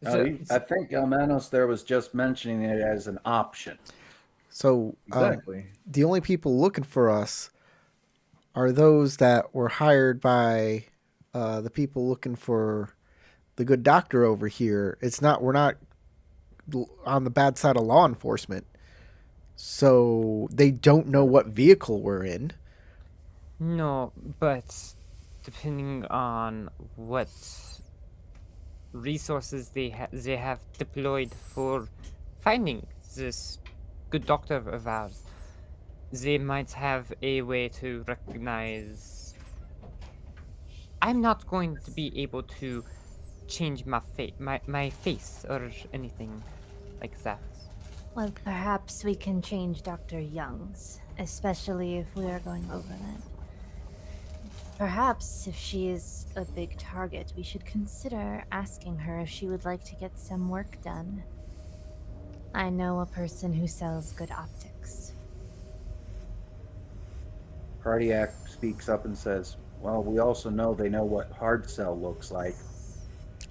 So- I think Almanos there was just mentioning it as an option. So Exactly. the only people looking for us are those that were hired by the people looking for the good doctor over here. We're not on the bad side of law enforcement. So they don't know what vehicle we're in. No, but depending on what resources they have deployed for finding this good doctor of ours, they might have a way to recognize I'm not going to be able to change my face or anything like that. Well, perhaps we can change Dr. Young's, especially if we are going overland. Perhaps if she is a big target, we should consider asking her if she would like to get some work done. I know a person who sells good optics. Cardiac speaks up and says, well, we also know they know what hard cell looks like.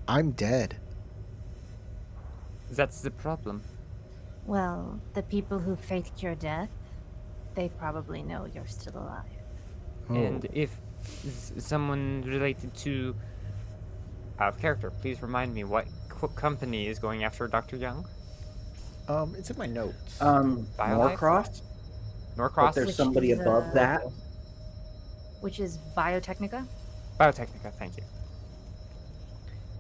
I'm dead. That's the problem. Well, the people who faked your death, they probably know you're still alive. Oh. And if someone related to out of character, please remind me what company is going after Dr. Young? It's in my notes. BioLife? Norcross? But Norcross? there's Which somebody is, above that. Which is Biotechnica? Biotechnica, thank you.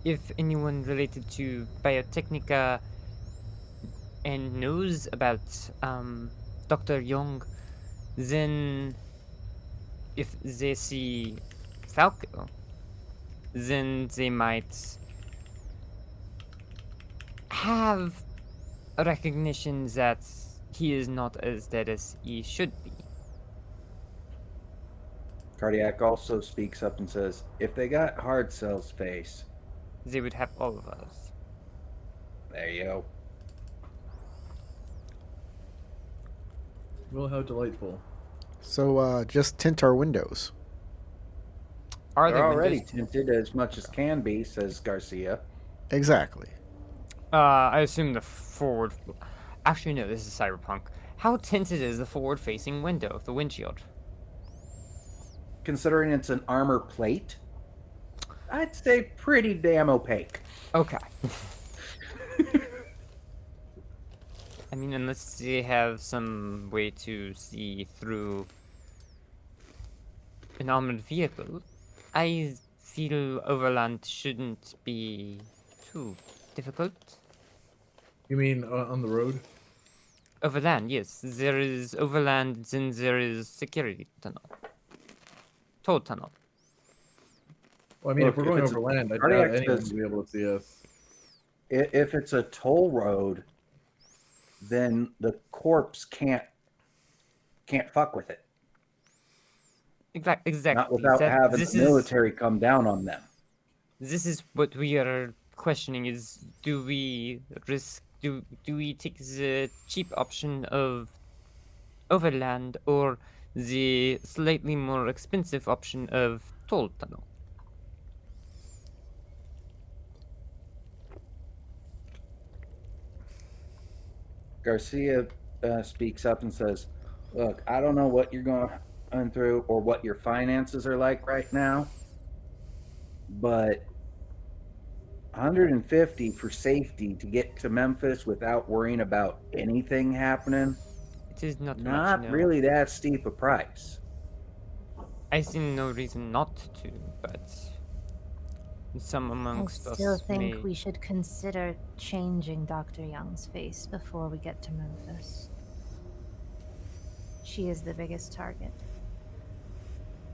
If anyone related to Biotechnica and knows about Dr. Young, then if they see Falco, then they might have a recognition that he is not as dead as he should be. Cardiac also speaks up and says, if they got hard cell's face, They would have all of us. there you go. Well, how delightful. So just tint our windows. Are They're they already windows? tinted as much as can be, says Garcia. Exactly. I assume the forward. Actually, no. This is Cyberpunk. How tinted is the forward-facing window, the windshield? Considering it's an armor plate, I'd say pretty damn opaque. Okay. I mean, unless they have some way to see through an armored vehicle, I feel overland shouldn't be too difficult. You mean on the road? Overland, yes. There is overland, then there is security tunnel. Toll tunnel. Well, I mean, Look, if we're if going it's over land, I cardiac doubt anyone says- will be able to see us. If it's a toll road, then the corpse can't fuck with it. Exactly. Not without having this the military come down on them. This is what we are questioning: is do we risk? Do we take the cheap option of overland or the slightly more expensive option of toll tunnel? Garcia speaks up and says, look, I don't know what you're going through or what your finances are like right now, but 150 for safety to get to Memphis without worrying about anything happening, It is not not much, no. really that steep a price. I see no reason not to, but some I amongst us still think may. we should consider changing Dr. Young's face before we get to Memphis. She is the biggest target.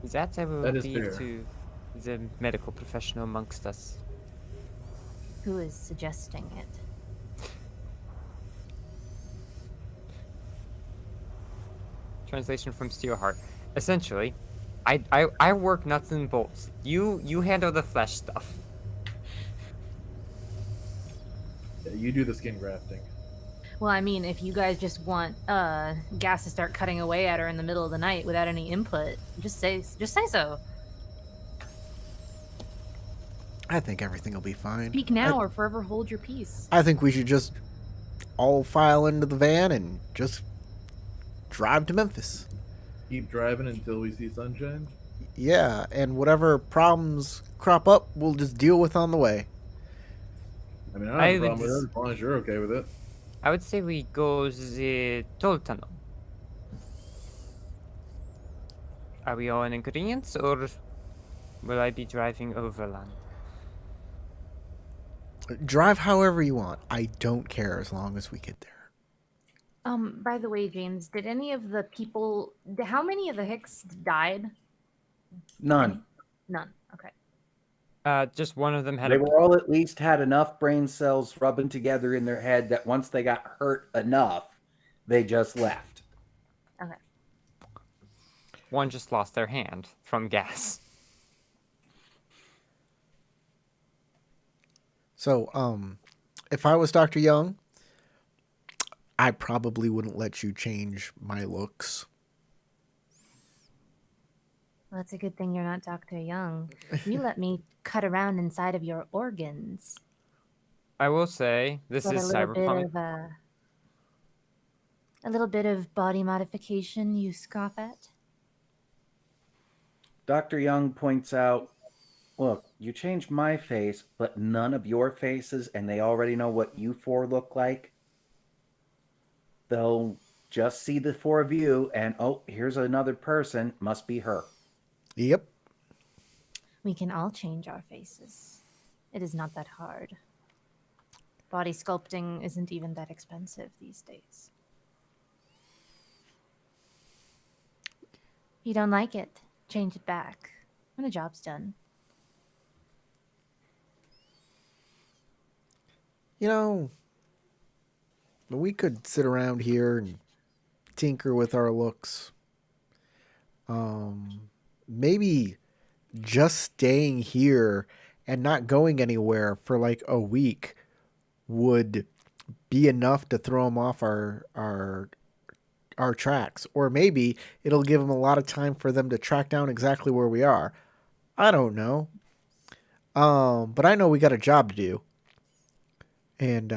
That I will That is leave fair. to the medical professional amongst us. Who is suggesting it? Translation from Steelheart. Essentially, I work nuts and bolts. You handle the flesh stuff. Yeah, you do the skin grafting. Well, I mean, if you guys just want gas to start cutting away at her in the middle of the night without any input, just say so. I think everything will be fine. Speak now or forever hold your peace. I think we should just all file into the van and just drive to Memphis. Keep driving until we see sunshine. Yeah, and whatever problems crop up, we'll just deal with on the way. I mean, I don't have I a problem would with it as long as you're okay with it. I would say we go the toll tunnel. Are we all in agreement, or will I be driving overland? Drive however you want. I don't care as long as we get there. By the way, James, did any of the people how many of the Hicks died? None. None. Okay. Just one of them had They a. were all at least had enough brain cells rubbing together in their head that once they got hurt enough, they just left. Okay. One just lost their hand from gas. So, if I was Dr. Young, I probably wouldn't let you change my looks. Well, it's a good thing you're not Dr. Young. You let me cut around inside of your organs. I will say this Get is a little bit Cyberpunk. of a little bit of body modification you scoff at. Dr. Young points out, look, you changed my face, but none of your faces, and they already know what you four look like. They'll just see the four of you, and oh, here's another person. Must be her. Yep. We can all change our faces. It is not that hard. Body sculpting isn't even that expensive these days. If you don't like it, change it back when the job's done. You know, we could sit around here and tinker with our looks. Maybe just staying here and not going anywhere for like a week would be enough to throw them off our tracks, or maybe it'll give them a lot of time for them to track down exactly where we are. I don't know. But I know we got a job to do, and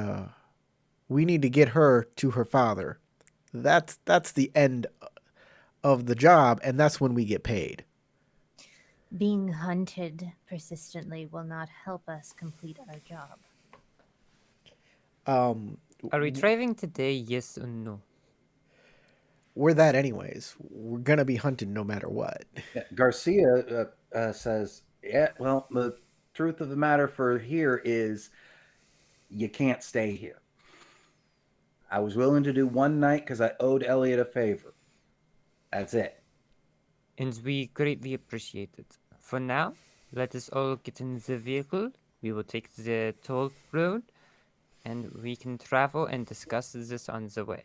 we need to get her to her father. That's the end of the job, and that's when we get paid. Being hunted persistently will not help us complete our job. Are we driving today? Yes or no? We're that anyways. We're gonna be hunted no matter what. Garcia says, yeah, well, the truth of the matter for here is you can't stay here. I was willing to do one night because I owed Elliot a favor. That's it. And we greatly appreciate it. For now, let us all get in the vehicle. We will take the toll road, and we can travel and discuss this on the way.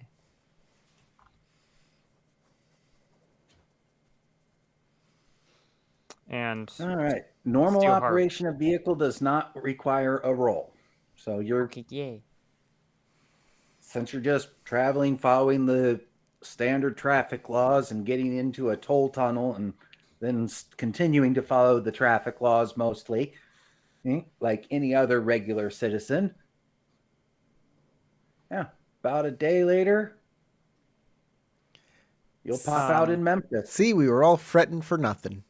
And All right. Normal Steelheart. operation of vehicle does not require a roll. So you're okay, yay. since you're just traveling following the standard traffic laws and getting into a toll tunnel and then continuing to follow the traffic laws mostly, like any other regular citizen. Yeah, about a day later, you'll pop out in Memphis. See, we were all fretting for nothing.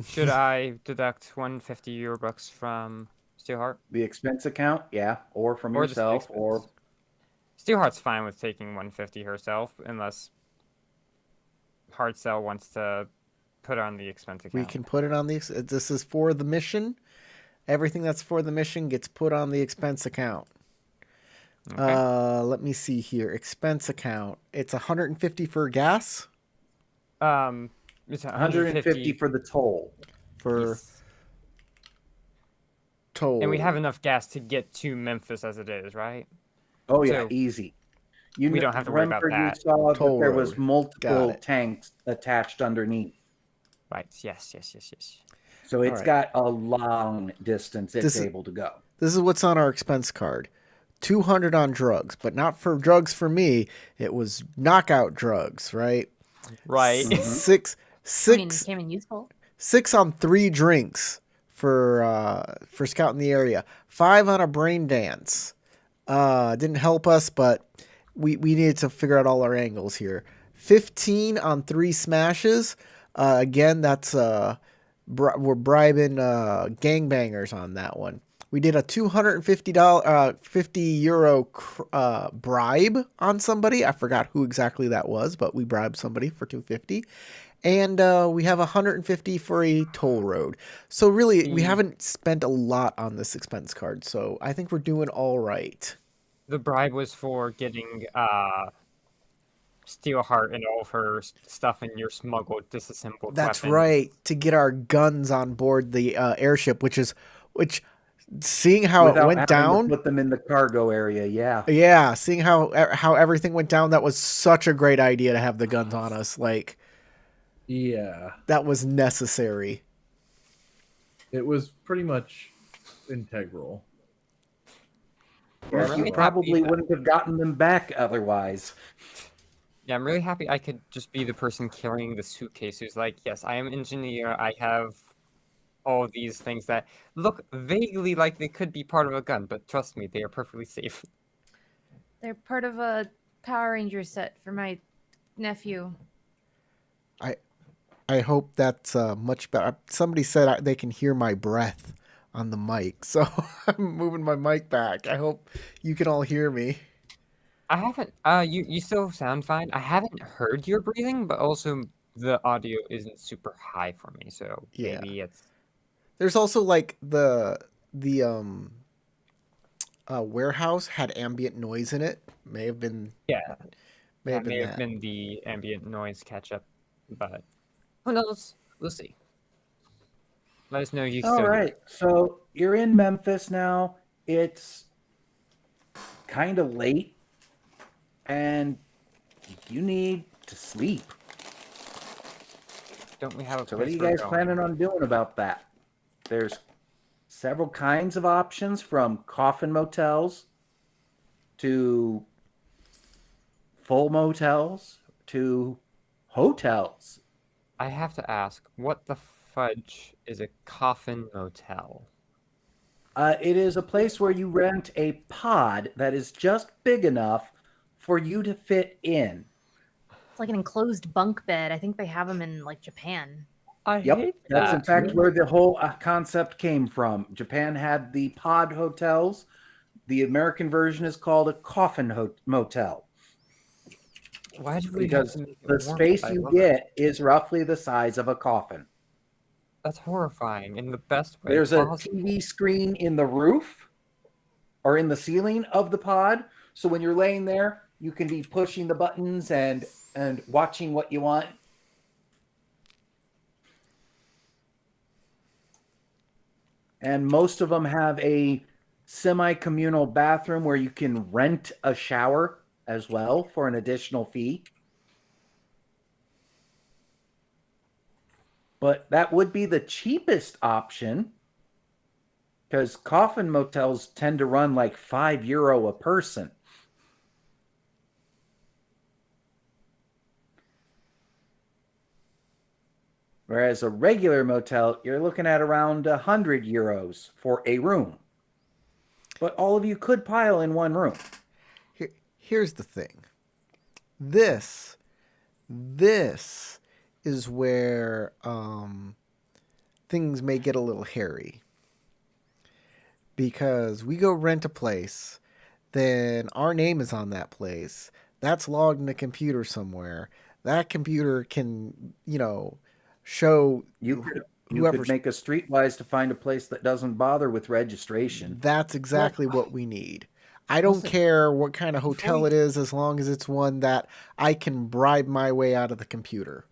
Should I deduct 150 Eurobucks from Steelheart? The expense account, yeah, or from Or just the yourself, or expense? Steelheart's fine with taking 150 herself, unless Hardcell wants to put on the expense account. We can put it on the. This is for the mission. Everything that's for the mission gets put on the expense account. Okay. Let me see here. Expense account. It's 150 for gas. It's 150 for the toll. For Yes. toll. And we have enough gas to get to Memphis as it is, right? Oh yeah, So, easy. we don't have to worry about remember that. You saw Toll that there was road. Got multiple it. tanks attached underneath. Right. Yes. So it's right. got a long distance it's This is- able to go. This is what's on our expense card. 200 on drugs, but not for drugs for me. It was knockout drugs, right? Right. Six Came in useful. 6 on 3 drinks for scouting the area. 5 on a brain dance. Didn't help us, but we needed to figure out all our angles here. 15 on 3 smashes. Again, that's we're bribing gangbangers on that one. We did a €250 bribe on somebody. I forgot who exactly that was, but we bribed somebody for $250. And we have 150 for a toll road. So really, we haven't spent a lot on this expense card. So I think we're doing all right. The bribe was for getting Steelheart and all of her stuff in your smuggled, disassembled That's weapons. right. To get our guns on board the airship, which is which seeing how it Without went having to down, put them in the cargo area, yeah. yeah, seeing how everything went down, that was such a great idea to have the guns on us. Like Yeah, that was necessary. it was pretty much integral. Yeah, I'm Yes, you really probably happy that- wouldn't have gotten them back otherwise. Yeah, I'm really happy I could just be the person carrying the suitcase who's like, yes, I am an engineer. I have all these things that look vaguely like they could be part of a gun, but trust me, they are perfectly safe. They're part of a Power Ranger set for my nephew. I hope that's much better. Somebody said they can hear my breath on the mic, so I'm moving my mic back. I hope you can all hear me. I haven't. You still sound fine. I haven't heard your breathing, but also the audio isn't super high for me, so Yeah. maybe it's. There's also like the warehouse had ambient noise in it. May have been Yeah, may have that been may have that. been the ambient noise catch up, but who knows? We'll see. Let us know you All still hear right, so you're in Memphis now. It's kind of late, and you need to sleep. it. Don't we have a So what are place you we're guys going? planning on doing about that? There's several kinds of options, from coffin motels to full motels to hotels. I have to ask, what the fudge is a coffin motel? It is a place where you rent a pod that is just big enough for you to fit in. It's like an enclosed bunk bed. I think they have them in like Japan. I Yep, hate that's in that. fact where the whole concept came from. Japan had the pod hotels. The American version is called a coffin motel Why do we have because to make it the warm? space I you love it. get is roughly the size of a coffin. That's horrifying in the best way There's a possible. TV screen in the roof or in the ceiling of the pod, so when you're laying there, you can be pushing the buttons and watching what you want. And most of them have a semi-communal bathroom where you can rent a shower as well for an additional fee. But that would be the cheapest option, because coffin motels tend to run like €5 a person. Whereas a regular motel, you're looking at around €100 for a room. But all of you could pile in one room. Here's the thing. This is where things may get a little hairy. Because we go rent a place, then our name is on that place. That's logged in a computer somewhere. That computer can, show You whoever's. could make a streetwise to find a place that doesn't bother with registration. That's exactly what we need. I don't care what kind of hotel it is, as long as it's one that I can bribe my way out of the computer.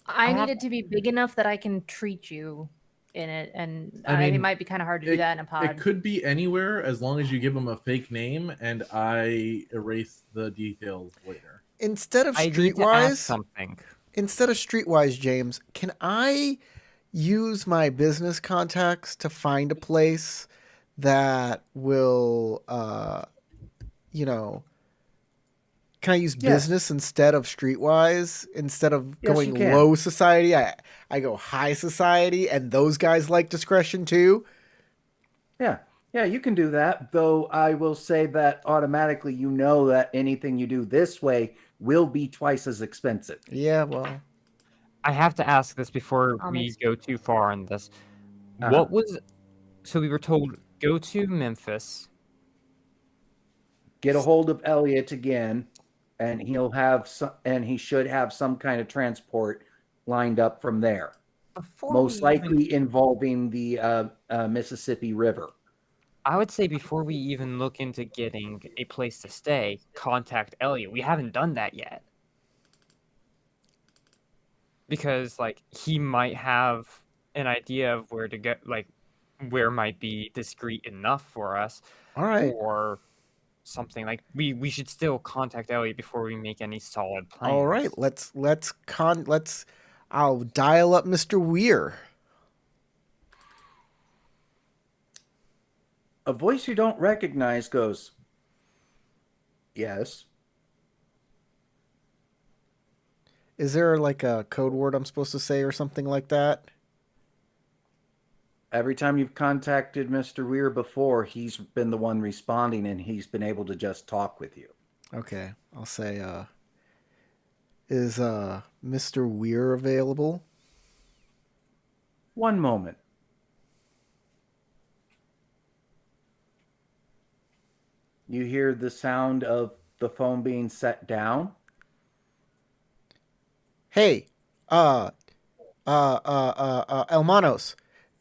I need it to be big enough that I can treat you in it, and I mean, it might be kind of hard to do that in a pod. It could be anywhere as long as you give them a fake name and I erase the details later. Instead of I need to ask Streetwise, something. James, can I use my business contacts to find a place that will, can I use business instead of Streetwise? Instead of Yes, going you can. low society, I go high society, and those guys like discretion too. Yeah, you can do that. Though I will say that automatically you know that anything you do this way will be twice as expensive. Yeah, well, I have to ask this before we Almost. go too far on this. Uh-huh. What was so we were told go to Memphis. Get a hold of Elliot again, and he should have some kind of transport lined up from there. Before Most we even- likely involving the Mississippi River. I would say before we even look into getting a place to stay, contact Elliot. We haven't done that yet. Because he might have an idea of where to go, where might be discreet enough for us, All right. or something like we should still contact Elliot before we make any solid plans. All right. I'll dial up Mr. Weir. A voice you don't recognize goes, "Yes." Is there like a code word I'm supposed to say or something like that? Every time you've contacted Mr. Weir before, he's been the one responding and he's been able to just talk with you. Okay. I'll say is Mr. Weir available? One moment. You hear the sound of the phone being set down. Hey, Elmanos,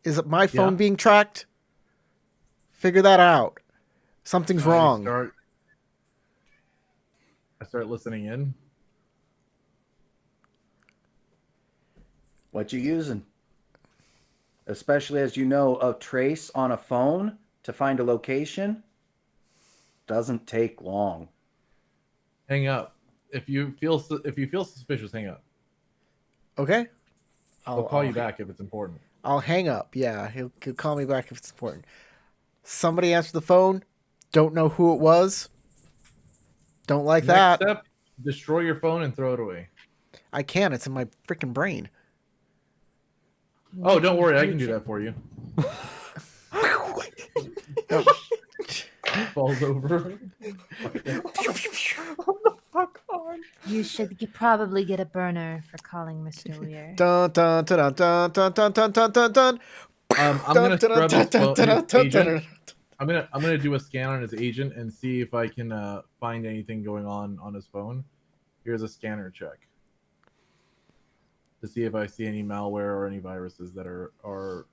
is my phone Yeah. being tracked? Figure that out. Something's wrong. I start listening in. What you using? Especially as you know, a trace on a phone to find a location doesn't take long. Hang up. If you feel suspicious, hang up. Okay. I'll call you back if it's important. I'll hang up. Yeah, he'll call me back if it's important. Somebody answered the phone. Don't know who it was. Don't like Next that. step: destroy your phone and throw it away. I can. It's in my freaking brain. Oh, don't worry, I can do that for you. Falls over. You should probably get a burner for calling Mr. Weir. Dun dun dun dun dun dun dun dun dun dun. I'm gonna scrub his agent. I'm gonna do a scan on his agent and see if I can find anything going on his phone. Here's a scanner check to see if I see any malware or any viruses that are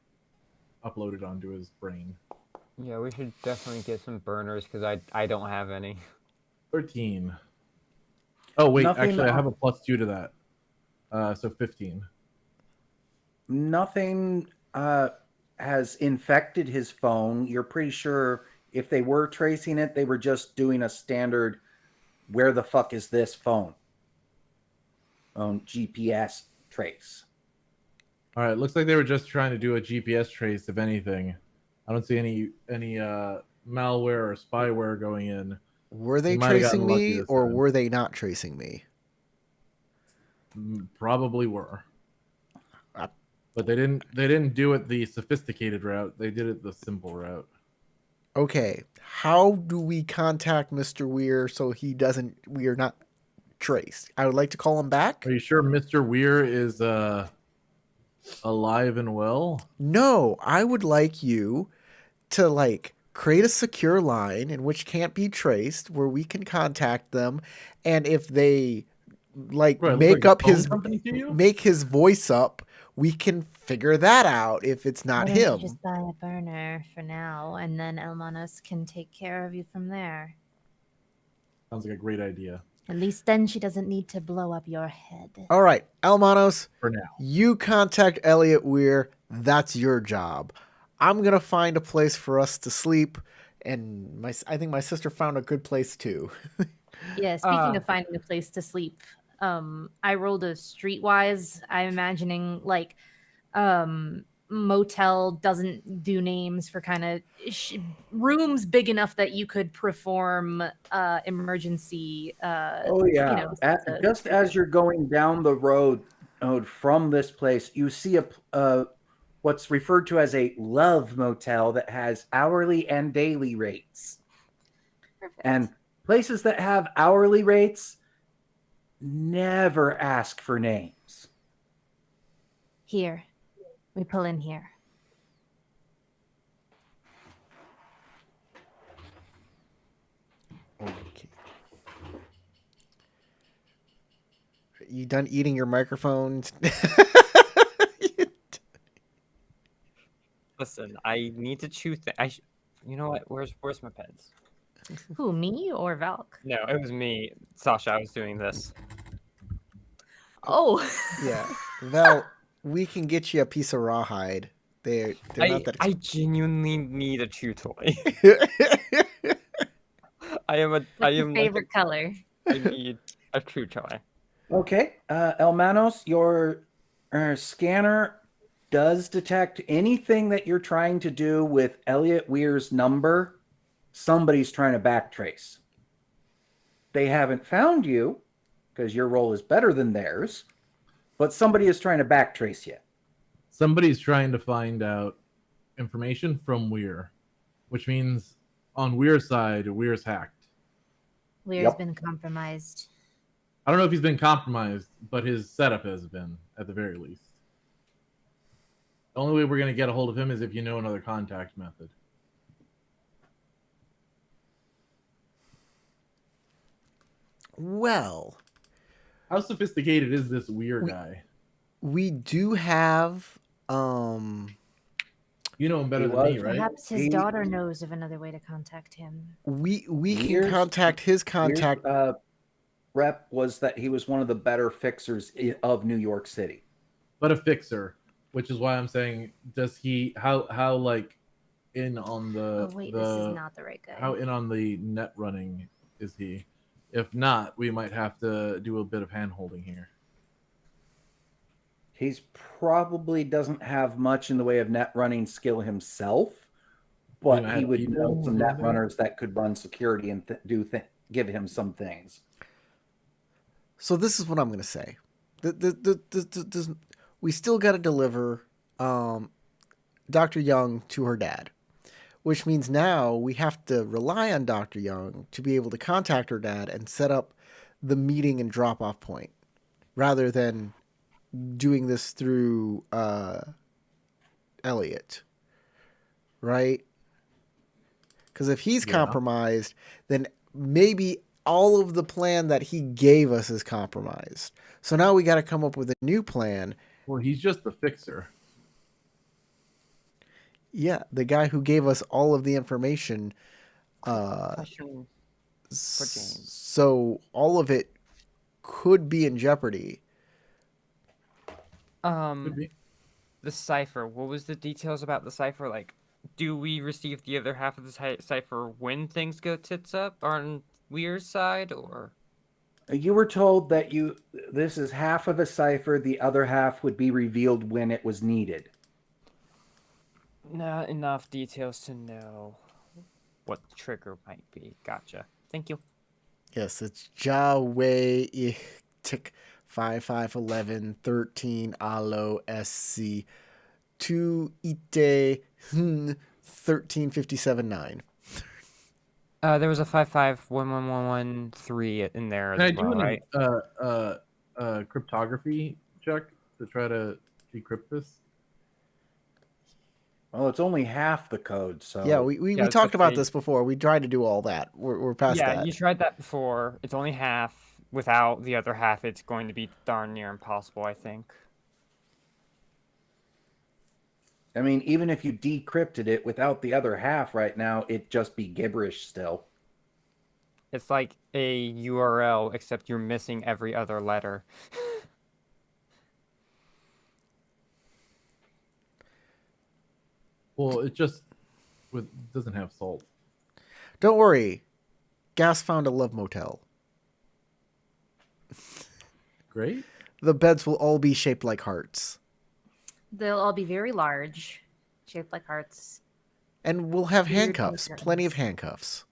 uploaded onto his brain. Yeah, we should definitely get some burners because I don't have any. 13. Oh wait, Nothing actually, I on- have a +2 to that. So 15. Nothing has infected his phone. You're pretty sure if they were tracing it, they were just doing a standard, where the fuck is this phone? GPS trace. All right, looks like they were just trying to do a GPS trace. If anything, I don't see any malware or spyware going in. Were they You might have gotten tracing lucky me this or time. were they not tracing me? Probably were, Uh, but they didn't do it the sophisticated route. They did it the simple route. Okay. How do we contact Mr. Weir so we are not traced? I would like to call him back. Are you sure Mr. Weir is alive and well? No, I would like you to create a secure line in which can't be traced where we can contact them, and if they Right, looks make like a up phone his company to you? make his voice up, we can figure that out if it's not Why don't him. you just buy a burner for now, and then Elmanos can take care of you from there. Sounds like a great idea At least then she doesn't need to blow up your head. All right, Elmanos, for now. you contact Elliot Weir. That's your job. I'm gonna find a place for us to sleep, and I think my sister found a good place too. Yeah, speaking of finding a place to sleep, I rolled a streetwise. I'm imagining motel doesn't do names for kind of rooms big enough that you could perform emergency. Oh yeah. Just as you're going down the road from this place, you see a what's referred to as a love motel that has hourly and daily rates. Perfect. And places that have hourly rates never ask for names. Here, we pull in here. Okay. You done eating your microphones? Listen, I need to choose. You know what? Where's my pens? Who, me or Valk? No, it was me, Sasha. I was doing this. Oh, Yeah. Val, we can get you a piece of rawhide. They're not that. I genuinely need a chew toy. I am What's your like favorite color? I need a chew toy. Okay, Elmanos, your scanner does detect anything that you're trying to do with Elliot Weir's number. Somebody's trying to backtrace. They haven't found you because your role is better than theirs, but somebody is trying to backtrace you. Somebody's trying to find out information from Weir, which means on Weir's side, Weir's hacked. Weir's Yep. been compromised. I don't know if he's been compromised, but his setup has been, at the very least. The only way we're going to get a hold of him is if you know another contact method. Well, How sophisticated is this Weir guy? we do have You know him better He than me, was- right? Perhaps his He- daughter knows of another way to contact him. we can Weir's- contact his contact. Weir's, rep was that he was one of the better fixers of New York City. But a fixer, which is why I'm saying, does he how like in on the Oh wait, the this is not the right guy. how in on the net running is he? If not, we might have to do a bit of hand holding here. He's probably doesn't have much in the way of net running skill himself, but You he had would people know some net there? runners that could run security and give him some things. So this is what I'm going to say. We still got to deliver Dr. Young to her dad, which means now we have to rely on Dr. Young to be able to contact her dad and set up the meeting and drop-off point, rather than doing this through Elliot, right? Because if he's compromised, then maybe all of the plan that he gave us is compromised. So now we got to come up with a new plan. Well, he's just the fixer. Yeah, the guy who gave us all of the information. Question. James. So all of it could be in jeopardy. Could be. The cipher. What was the details about the cipher? Like, do we receive the other half of the cipher when things go tits up on Weir's side, or? You were told that this is half of a cipher, the other half would be revealed when it was needed. Not enough details to know what the trigger might be. Gotcha. Thank you. Yes, it's Jawei Tik 5511 13 Alo SC 2 Ite 1357-9. There was a 551113 in there Can I as do well, right? cryptography check to try to decrypt this? Well, it's only half the code, so Yeah, we Yeah, I was talked gonna about say- this before. We tried to do all that. We're past Yeah, that. you tried that before. It's only half. Without the other half, it's going to be darn near impossible, I think. I mean, even if you decrypted it without the other half right now, it'd just be gibberish still. It's like a URL, except you're missing every other letter. Well, it just doesn't have salt. Don't worry. Gas found a love motel. Great. The beds will all be shaped like hearts. They'll all be very large, shaped like hearts. And we'll have Weird handcuffs. patterns. Plenty of handcuffs.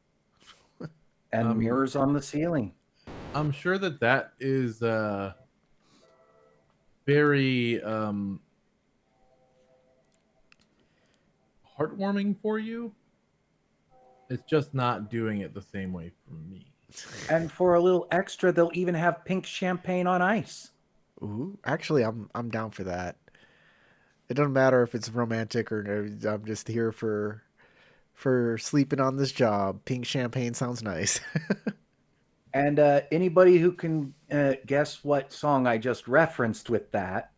And mirrors on the ceiling. I'm sure that is very heartwarming for you. It's just not doing it the same way for me. And for a little extra, they'll even have pink champagne on ice. Ooh, actually, I'm down for that. It doesn't matter if it's romantic or I'm just here for sleeping on this job. Pink champagne sounds nice. And anybody who can guess what song I just referenced with that,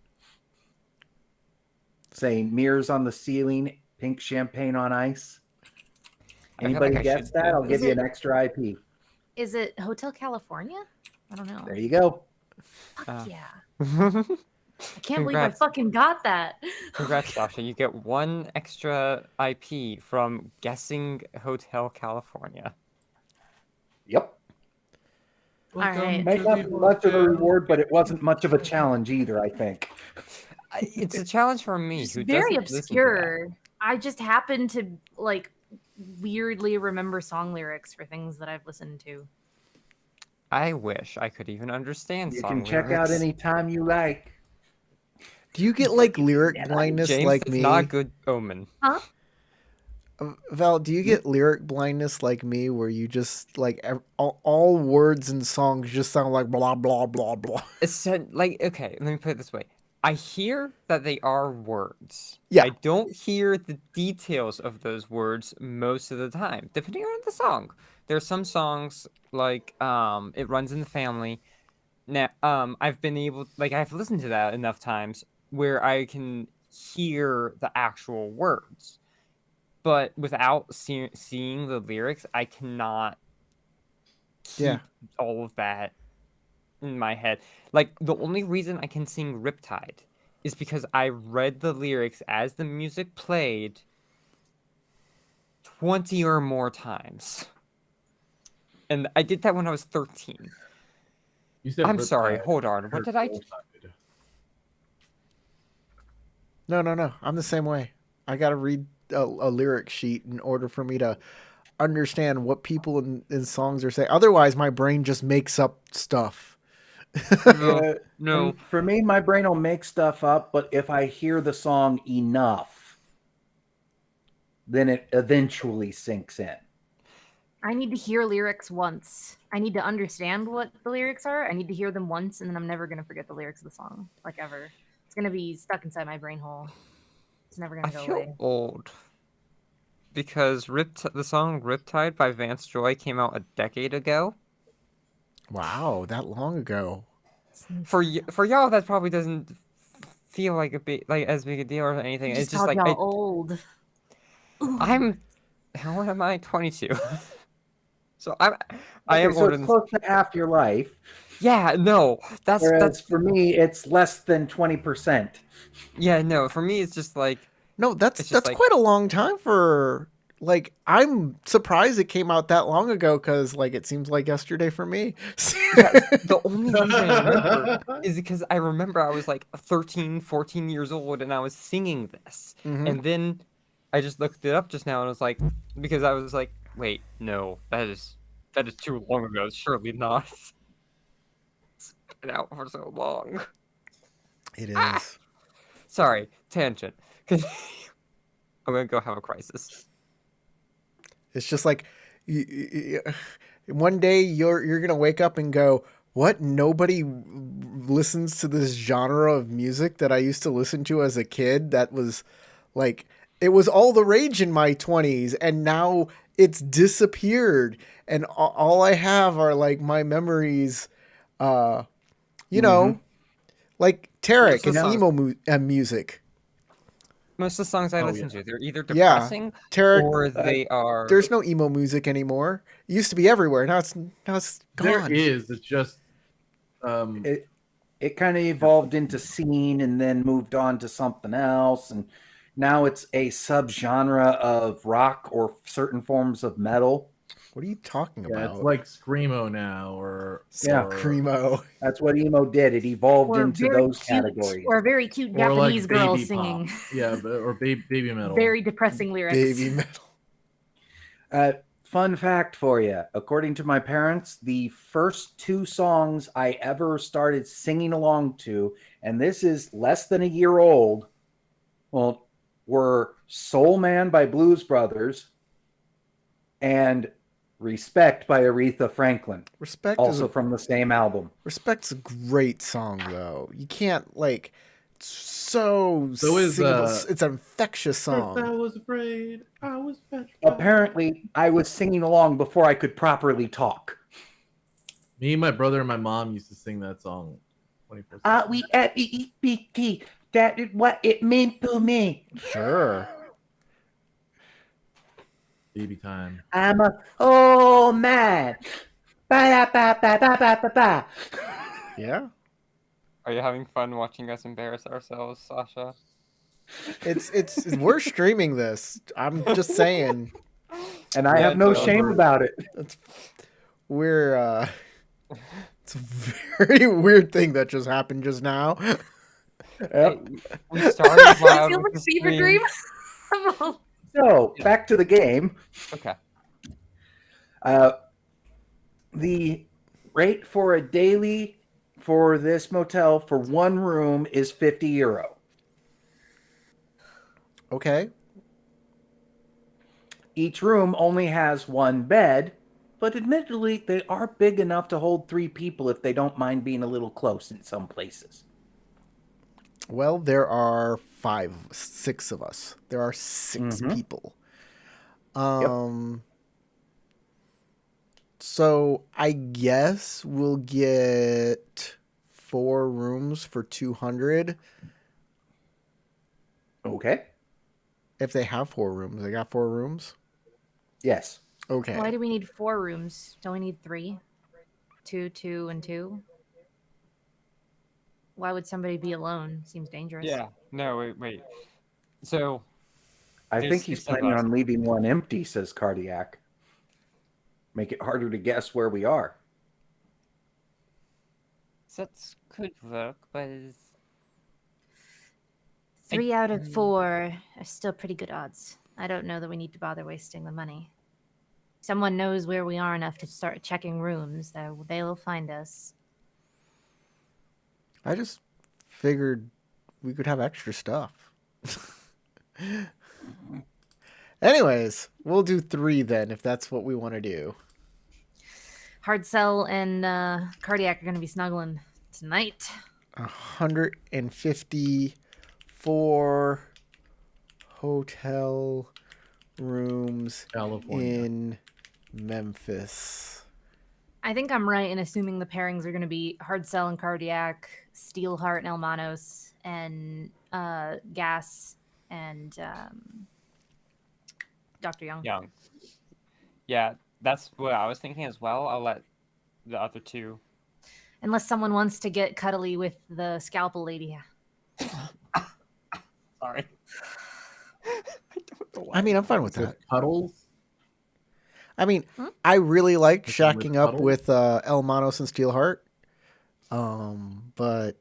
saying mirrors on the ceiling, pink champagne on ice. I feel Anybody like I gets should that? do I'll this. give Is you it- an extra IP. Is it Hotel California? I don't know. There you go. Fuck Uh, yeah. I can't believe I Congrats. fucking got that. Congrats, Sasha. You get 1 extra IP from guessing Hotel California. Yep. Alright. Might not be much of a reward, but it wasn't much of a challenge either, I think. It's a challenge for me It's who very doesn't listen to that. obscure. I just happen to like weirdly remember song lyrics for things that I've listened to. I wish I could even understand You song can check out lyrics. any time you like. Do you get like lyric blindness James, like it's me? not a good omen. Huh? Val, do you get lyric blindness like me, where you just like all words and songs just sound like blah blah blah blah? It's like, okay, let me put it this way. I hear that they are words. Yeah. I don't hear the details of those words most of the time, depending on the song. There are some songs like It Runs in the Family. Now, I've been able, like, I've listened to that enough times where I can hear the actual words. But without seeing the lyrics, I cannot keep all of that in my head. Like, the only reason I can sing Riptide is because I read the lyrics as the music played 20 or more times. And I did that when I was 13. You said I'm Riptide. sorry, hold on. What did I... No. I'm the same way. I gotta read a lyric sheet in order for me to understand what people in songs are saying. Otherwise, my brain just makes up stuff. No. And for me, my brain will make stuff up, but if I hear the song enough, then it eventually sinks in. I need to hear lyrics once. I need to understand what the lyrics are. I need to hear them once, and then I'm never gonna forget the lyrics of the song, like ever. It's gonna be stuck inside my brain hole. It's never gonna I go feel away. old. Because the song Riptide by Vance Joy came out a decade ago. Wow, that long ago. For y'all, that probably doesn't feel like as big a deal or anything. You It's just just called like y'all old. how old am I? 22. So I Okay, am so older it's than... close to half your life. Yeah, no. Whereas for me, it's less than 20%. Yeah, no. For me, it's just like... No, that's It's just like... quite a long time for like. I'm surprised it came out that long ago because like it seems like yesterday for me. The only reason I remember is because I remember I was like 13, 14 years old and I was singing this. Mhm. And then I just looked it up just now and I was like, because I was like, wait, no, that is too long ago. Surely not. It's been out for so long. It is. Sorry, tangent. I'm gonna go have a crisis. It's just like one day you're gonna wake up and go, "What? Nobody listens to this genre of music that I used to listen to as a kid. That was like it was all the rage in my 20s, and now it's disappeared, and all I have are like my memories." You know, like Tarek and songs- emo music. Most of the songs I Oh, listen yeah. to, they're either Yeah. depressing Tarek, or they are... there's no emo music anymore. It used to be everywhere. Now it's There gone. is. It's just It kind of evolved into scene and then moved on to something else. And now it's a subgenre of rock or certain forms of metal. What are you talking yeah, about? it's like screamo now, or Yeah. Screamo. That's what emo did. It evolved Or into very those cute, categories. or a very cute or like Japanese girl baby singing. pop. Yeah, or baby metal. Very depressing lyrics. Baby metal. Fun fact for you. According to my parents, the first 2 songs I ever started singing along to, and this is less than a year old, well, were Soul Man by Blues Brothers and Respect by Aretha Franklin, Respect also from the same album. Respect's a great song though. You can't like it's so is, singable. It's an infectious If I song. was afraid, I was petrified. Apparently, I was singing along before I could properly talk. Me, my brother, and my mom used to sing that song 24/7. We at EPT. That is what it meant to me. Sure. Baby time. I'm a oh man. Ba-da-ba-ba-ba-ba-ba-ba. Yeah. Are you having fun watching us embarrass ourselves, Sasha? It's we're streaming this. I'm just saying. And I have Yeah, no Joe. shame about it. We're it's a very weird thing that just happened just now. Hey, we started That loud feels with like the fever stream. dream. I'm all- So back to the game. Okay. The rate for a daily for this motel for one room is €50. Okay. Each room only has one bed, but admittedly, they are big enough to hold 3 people if they don't mind being a little close in some places. Well, there are 6 of us. There are 6 Mhm. people. So I guess we'll get 4 rooms for 200 Okay. if they have 4 rooms. They got 4 rooms. Yes. Okay. Why do we need 4 rooms? Don't we need 3? 2, 2, and 2? Why would somebody be alone? Seems dangerous. Yeah. No, wait. So I There's think he's 6 of planning us. on leaving one empty, says Cardiac. Make it harder to guess where we are. that could work, but 3 out of 4 are still pretty good odds. I don't know that we need to bother wasting the money. Someone knows where we are enough to start checking rooms. They'll find us. I just figured we could have extra stuff. Anyways, we'll do 3 then if that's what we want to do. Hard Cell and Cardiac are going to be snuggling tonight. 150 for hotel rooms California. in Memphis. I think I'm right in assuming the pairings are going to be Hard Cell and Cardiac, Steelheart and Elmanos, and Gas and Dr. Young. Young. Yeah, that's what I was thinking as well. I'll let the other 2. Unless someone wants to get cuddly with the scalpel lady. Sorry. I mean, I'm fine with With that. Puddles. I mean, I really liked With some shacking up puddles? with Elmanos and Steelheart. But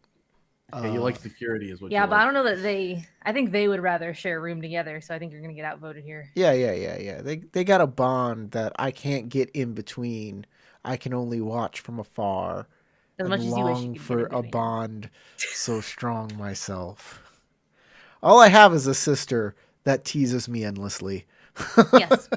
Okay, you like security is what Yeah, you but I like. don't know that I think they would rather share a room together, so I think you're going to get outvoted here. yeah. They got a bond that I can't get in between. I can only watch from afar. As and much as you wish you long could get for in a between. bond so strong myself. All I have is a sister that teases me endlessly. Yes.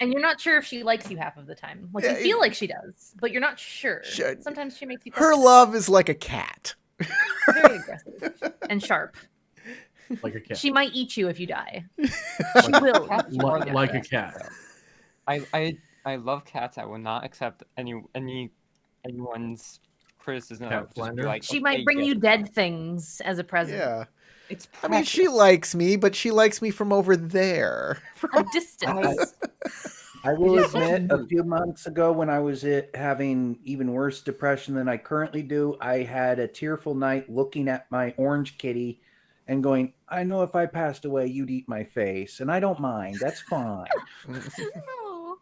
And you're not sure if she likes you half of the time. Like, Yeah, you feel like she does, but you're not sure. Should- Sometimes she makes you Her question love is like a cat. it. Very aggressive and sharp. Like a cat. She might eat you if you die. She will. Cats eat you are if the you like die. a cat. I love cats. I will not accept anyone's criticism. Cat Of just be slander? like, She okay, might bring yes, you it's dead fine. things as a present. Yeah. It's I mean, she precious. likes me, but she likes me from over there. A distance. I will It is such admit, a a few months ago when I was having even worse depression than I currently do, I had a tearful night looking at my orange kitty and going, I know if I passed away, you'd eat my face, and I don't mind. That's fine. Oh.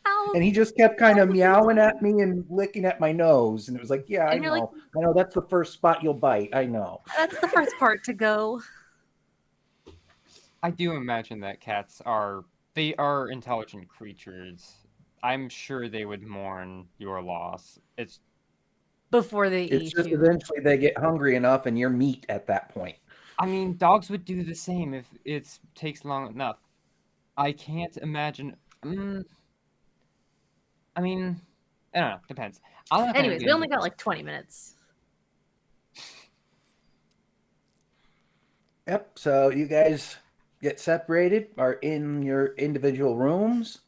Ow. And he just kept kind of meowing at me and licking at my nose. And it was like, yeah, I And you're like- know. I know that's the first spot you'll bite. I know. That's the first part to go. I do imagine that cats are intelligent creatures. I'm sure they would mourn your loss. It's Before they It's eat just you. eventually they get hungry enough and you're meat at that point. I mean, dogs would do the same if it takes long enough. I can't imagine. I mean, I don't know. Depends. I'm not gonna Anyways, get we only into got this. like 20 minutes. Yep. So you guys get separated, are in your individual rooms.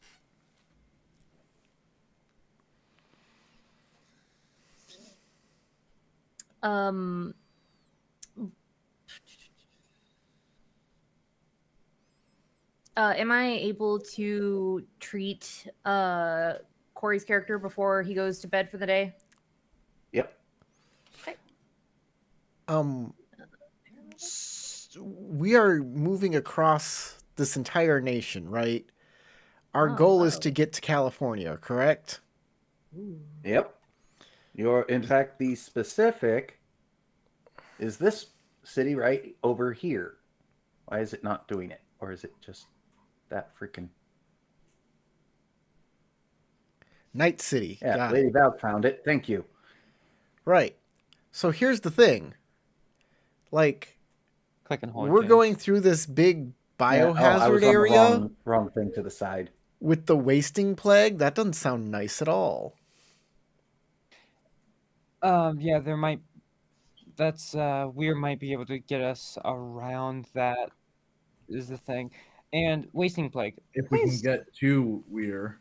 Am I able to treat Corey's character before he goes to bed for the day? Yep. Okay. We are moving across this entire nation, right? Our Oh, goal is whoa. to get to California, correct? Ooh. Yep. In fact, the specific is this city right over here. Why is it not doing it? Or is it just that freaking... Night City. Yeah, Got Lady it. Val found it. Thank you. Right. So here's the thing. Like, Click and hold. we're James. going through this big Yeah, I biohazard was on the area wrong thing to the side. with the wasting plague. That doesn't sound nice at all. Yeah, there might. That's Weir might be able to get us around that. Is the thing, and wasting plague. If we can Please, get to Weir.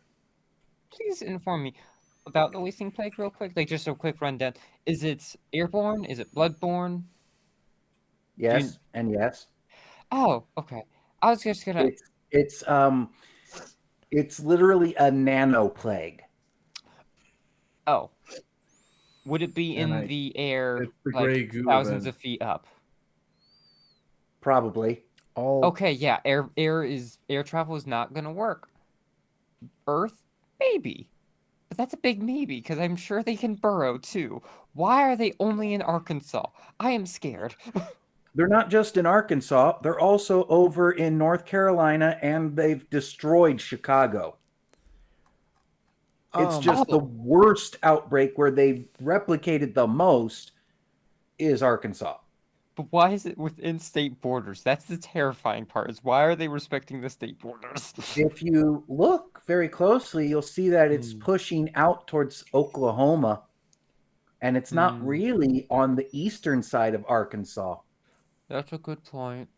please inform me about the wasting plague real quick. Like just a quick rundown. Is it airborne? Is it bloodborne? Yes, and yes. Oh, okay. I was just gonna. It's it's literally a nano plague. Oh, would it be in Nanite. the air, It's the gray like goo thousands event. of feet up? Probably. All Okay, yeah. Air travel is not gonna work. Earth, maybe. But that's a big maybe, because I'm sure they can burrow too. Why are they only in Arkansas? I am scared. They're not just in Arkansas, they're also over in North Carolina, and they've destroyed Chicago. It's just the Oh. worst outbreak where they've replicated the most is Arkansas. But why is it within state borders? That's the terrifying part, is why are they respecting the state borders? If you look very closely, you'll see that it's pushing out towards Oklahoma, and it's not really on the eastern side of Arkansas. That's a good point.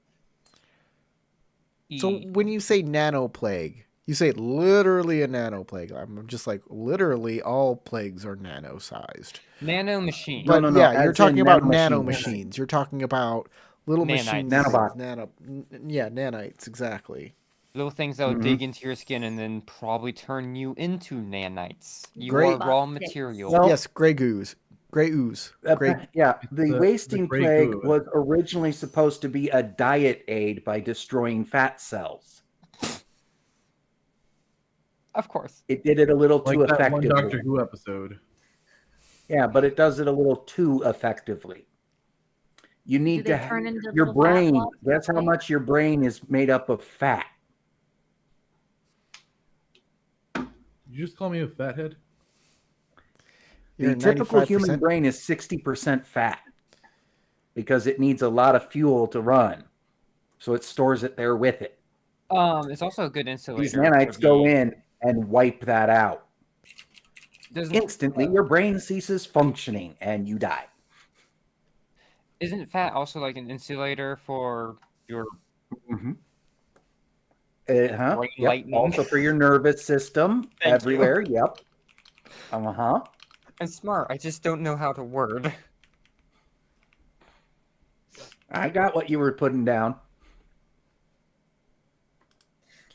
So when you say nano plague, you say literally a nano plague. I'm just like, literally all plagues are nano sized. Nano machine. No, But no, yeah, as you're in talking about nano nanomachines. machines. You're talking about little Nanites. machines. Nanobots. Yeah, nanites, exactly. Little things that will dig into your skin and then probably turn you into nanites. You Great. are raw Box sticks. material. Well, Yes, gray ooze. Gray ooze. Gray. yeah, the the wasting gray plague goo. was originally supposed to be a diet aid by destroying fat cells. Of course. It did it a little Like too that one effectively. Doctor Who episode. Yeah, but it does it a little too effectively. You need they to turn into your little fat brain. blobs That's how like- much your brain is made up of fat. Did you just call me a fathead? You're The typical human 95%. brain is 60% fat because it needs a lot of fuel to run. So it stores it there with it. It's also a good insulator. These nanites for go the- in and wipe that out. Doesn't, Instantly, your brain ceases functioning and you die. isn't fat also like an insulator for your Mm-hmm. brain Yep. lightning? Also for your nervous system, Thank you. everywhere. Yep. Uh-huh. I'm smart. I just don't know how to word. I got what you were putting down.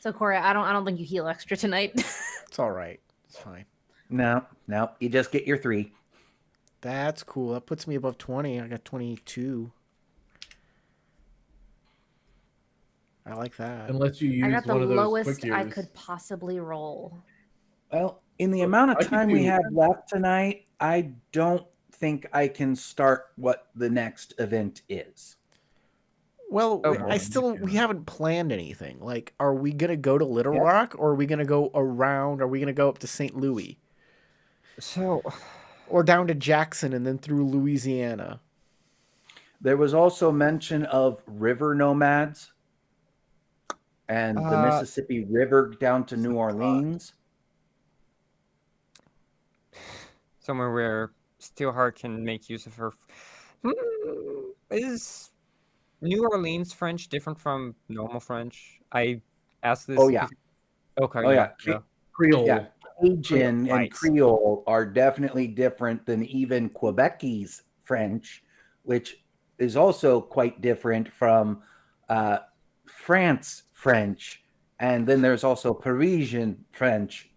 So Corey, I don't think you heal extra tonight. It's all right. It's fine. No, you just get your 3. That's cool. That puts me above 20. I got 22. I like that. Unless you I use got the one of those lowest quick I use. could possibly roll. Well, in the amount I of could time we do- have left tonight, I don't think I can start what the next event is. Well, Oh, we haven't planned anything. Like, are we gonna go to Little Yep. Rock, or are we gonna go around? Are we gonna go up to St. Louis, So, or down to Jackson and then through Louisiana? There was also mention of river nomads and the Mississippi River down to New Orleans. somewhere where Steelheart can make use of her. Is New Orleans French different from normal French? I asked this. Oh, yeah. Okay. Oh, yeah. Creole. Yeah, Cajun and Right. Creole are definitely different than even Quebecese French, which is also quite different from France French. And then there's also Parisian French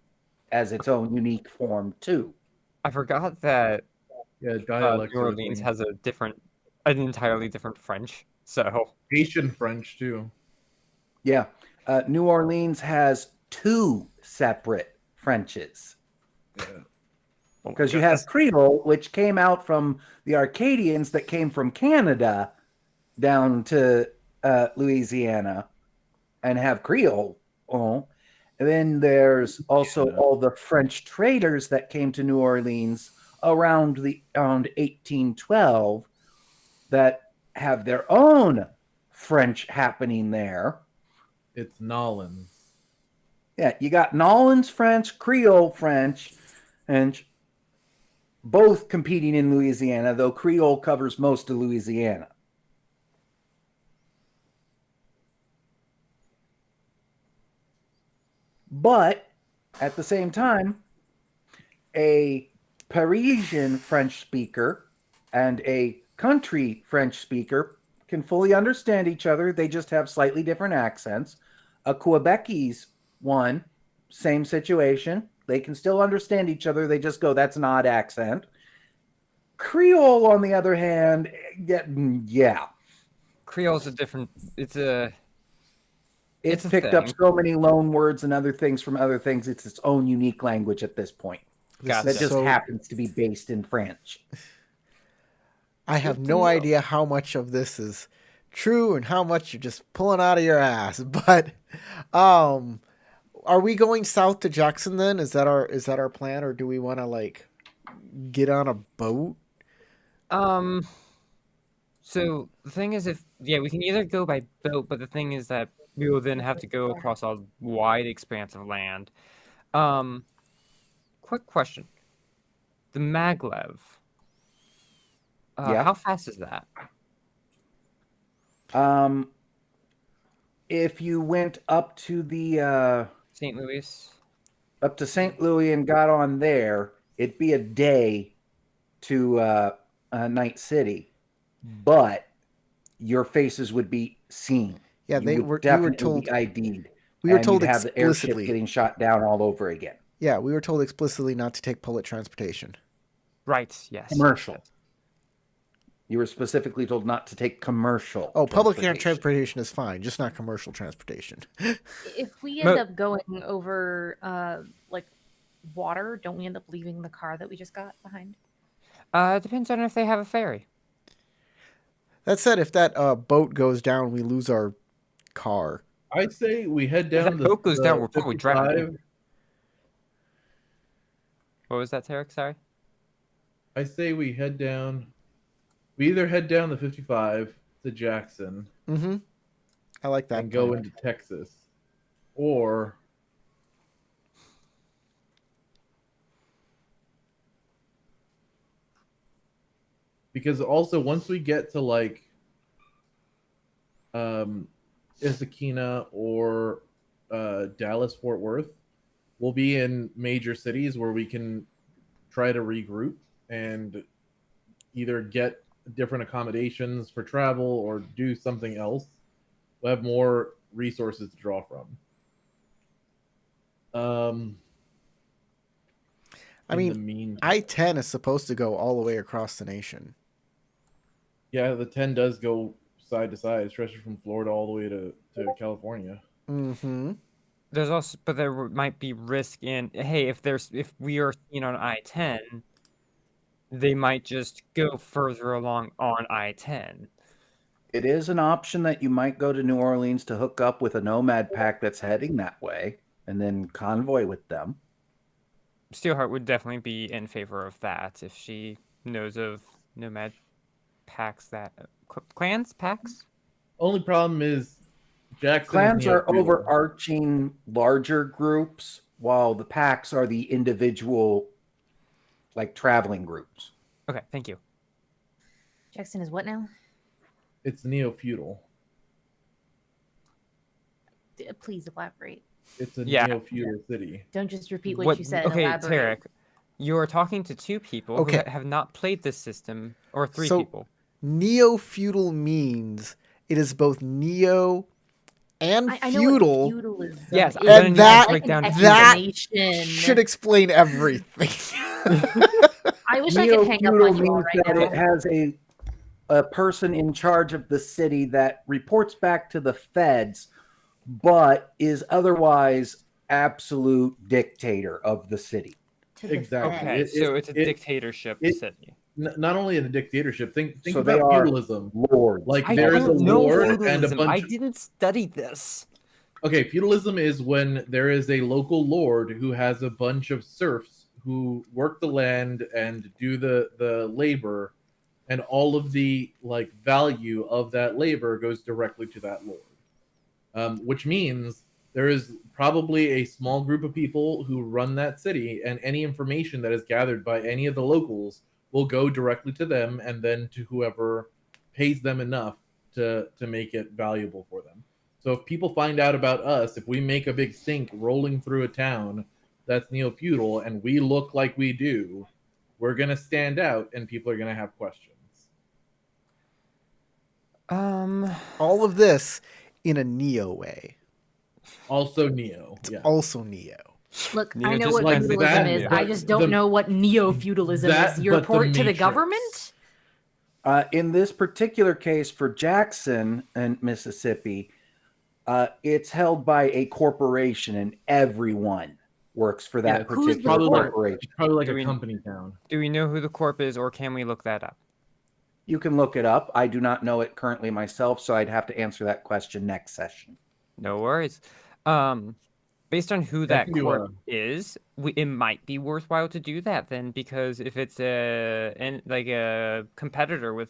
as its own unique form, too. I forgot that Yeah, dialect. New Orleans has a different an entirely different French. So Haitian French too. Yeah. New Orleans has 2 separate Frenches. Yeah. oh my Because you have goodness. Creole, which came out from the Arcadians that came from Canada down to Louisiana and have Creole. Oh. And then there's also all the French traders that came to New Orleans around 1812 that have their own French happening there. It's Nolans. Yeah, you got Nolans French, Creole French, and both competing in Louisiana, though Creole covers most of Louisiana. But at the same time, a Parisian French speaker and a country French speaker can fully understand each other. They just have slightly different accents. A Quebecese one, same situation. They can still understand each other. They just go, that's an odd accent. Creole, on the other hand, yeah. Creole's a different. It's a It's a picked up thing. so many loan words and other things from other things. It's its own unique language at this point. Gotcha. That just So- happens to be based in French. I have Good to no know. idea how much of this is true and how much you're just pulling out of your ass. But are we going south to Jackson then? Is that our plan, or do we want to like get on a boat? So the thing is, we can either go by boat, but the thing is that we will then have to go across a wide expanse of land. Quick question: the maglev. Yeah. How fast is that? If you went up to the St. Louis. up to St. Louis and got on there, it'd be a day to Night City, but your faces would be seen. Yeah, You we would were definitely told be ID'd. we were and told you'd have the airship explicitly. getting shot down all over again. Yeah, we were told explicitly not to take public transportation. Right. Yes. Commercial. You were specifically told not to take commercial. Oh, public transportation is fine, just not commercial transportation. If we end up going over like water, don't we end up leaving the car that we just got behind? It depends on if they have a ferry. That said, if that boat goes down, we lose our car. I say we head If down that boat goes down, we're probably drowning. 55. What was that, Tarek? Sorry. I say we head down. We either head down the 55 to Jackson Mm-hmm. I like that. and go plan. into Texas, or because also once we get to like Issaquena or Dallas Fort Worth, we'll be in major cities where we can try to regroup and either get different accommodations for travel or do something else. We'll have more resources to draw from. I in mean, the meantime- I-10 is supposed to go all the way across the nation. yeah, the 10 does go side to side, stretching from Florida all the way to California. Mm-hmm. There's also, but there might be risk in. Hey, if we are seen on I-10, they might just go further along on I-10. It is an option that you might go to New Orleans to hook up with a nomad pack that's heading that way and then convoy with them. Steelheart would definitely be in favor of that if she knows of nomad packs that clans packs. Only problem is Jackson. Clans are overarching larger groups, while the packs are the individual, like, traveling groups. Okay, thank you. Jackson is what now? It's neo-feudal. Please elaborate. It's a Yeah. neo-feudal city. Don't just repeat what you said. Okay, Elaborate. Tarek, you're talking to two people Okay. who have not played this system, or three So- people. Neo-feudal means it is both neo and I know feudal. what feudal is. though. Yes, It's I'm gonna And that- like an that explanation. Should explain everything. I wish I could hang up Neo-feudal on you all means right that now. it has a a person in charge of the city that reports back to the feds, but is otherwise absolute dictator of the city. To the Exactly. Okay, feds. so it's a dictatorship it- city. Not only in a dictatorship. Think So they about are feudalism. lords. Like I there is a don't know lord and a feudalism. I bunch. didn't study this. Okay, feudalism is when there is a local lord who has a bunch of serfs who work the land and do the labor, and all of the like value of that labor goes directly to that lord. Which means there is probably a small group of people who run that city, and any information that is gathered by any of the locals will go directly to them, and then to whoever pays them enough to make it valuable for them. So if people find out about us, if we make a big stink rolling through a town that's neo-feudal and we look like we do, we're gonna stand out, and people are gonna have questions. All of this in a Neo way. Also, Neo. Yeah. Also Neo. Look, Neo I know just what like feudalism that, is. but I just don't the- know what neo-feudalism that, is. Your but the report to the Matrix. government? In this particular case for Jackson and Mississippi, it's held by a corporation, and everyone works for that Yeah, who's the particular corp? corporation. It's probably like Do a we- company town. Do we know who the corp is, or can we look that up? You can look it up. I do not know it currently myself, so I'd have to answer that question next session. No worries. Based on who I that can do corp is, it might be worthwhile to do that then, because if it's a competitor with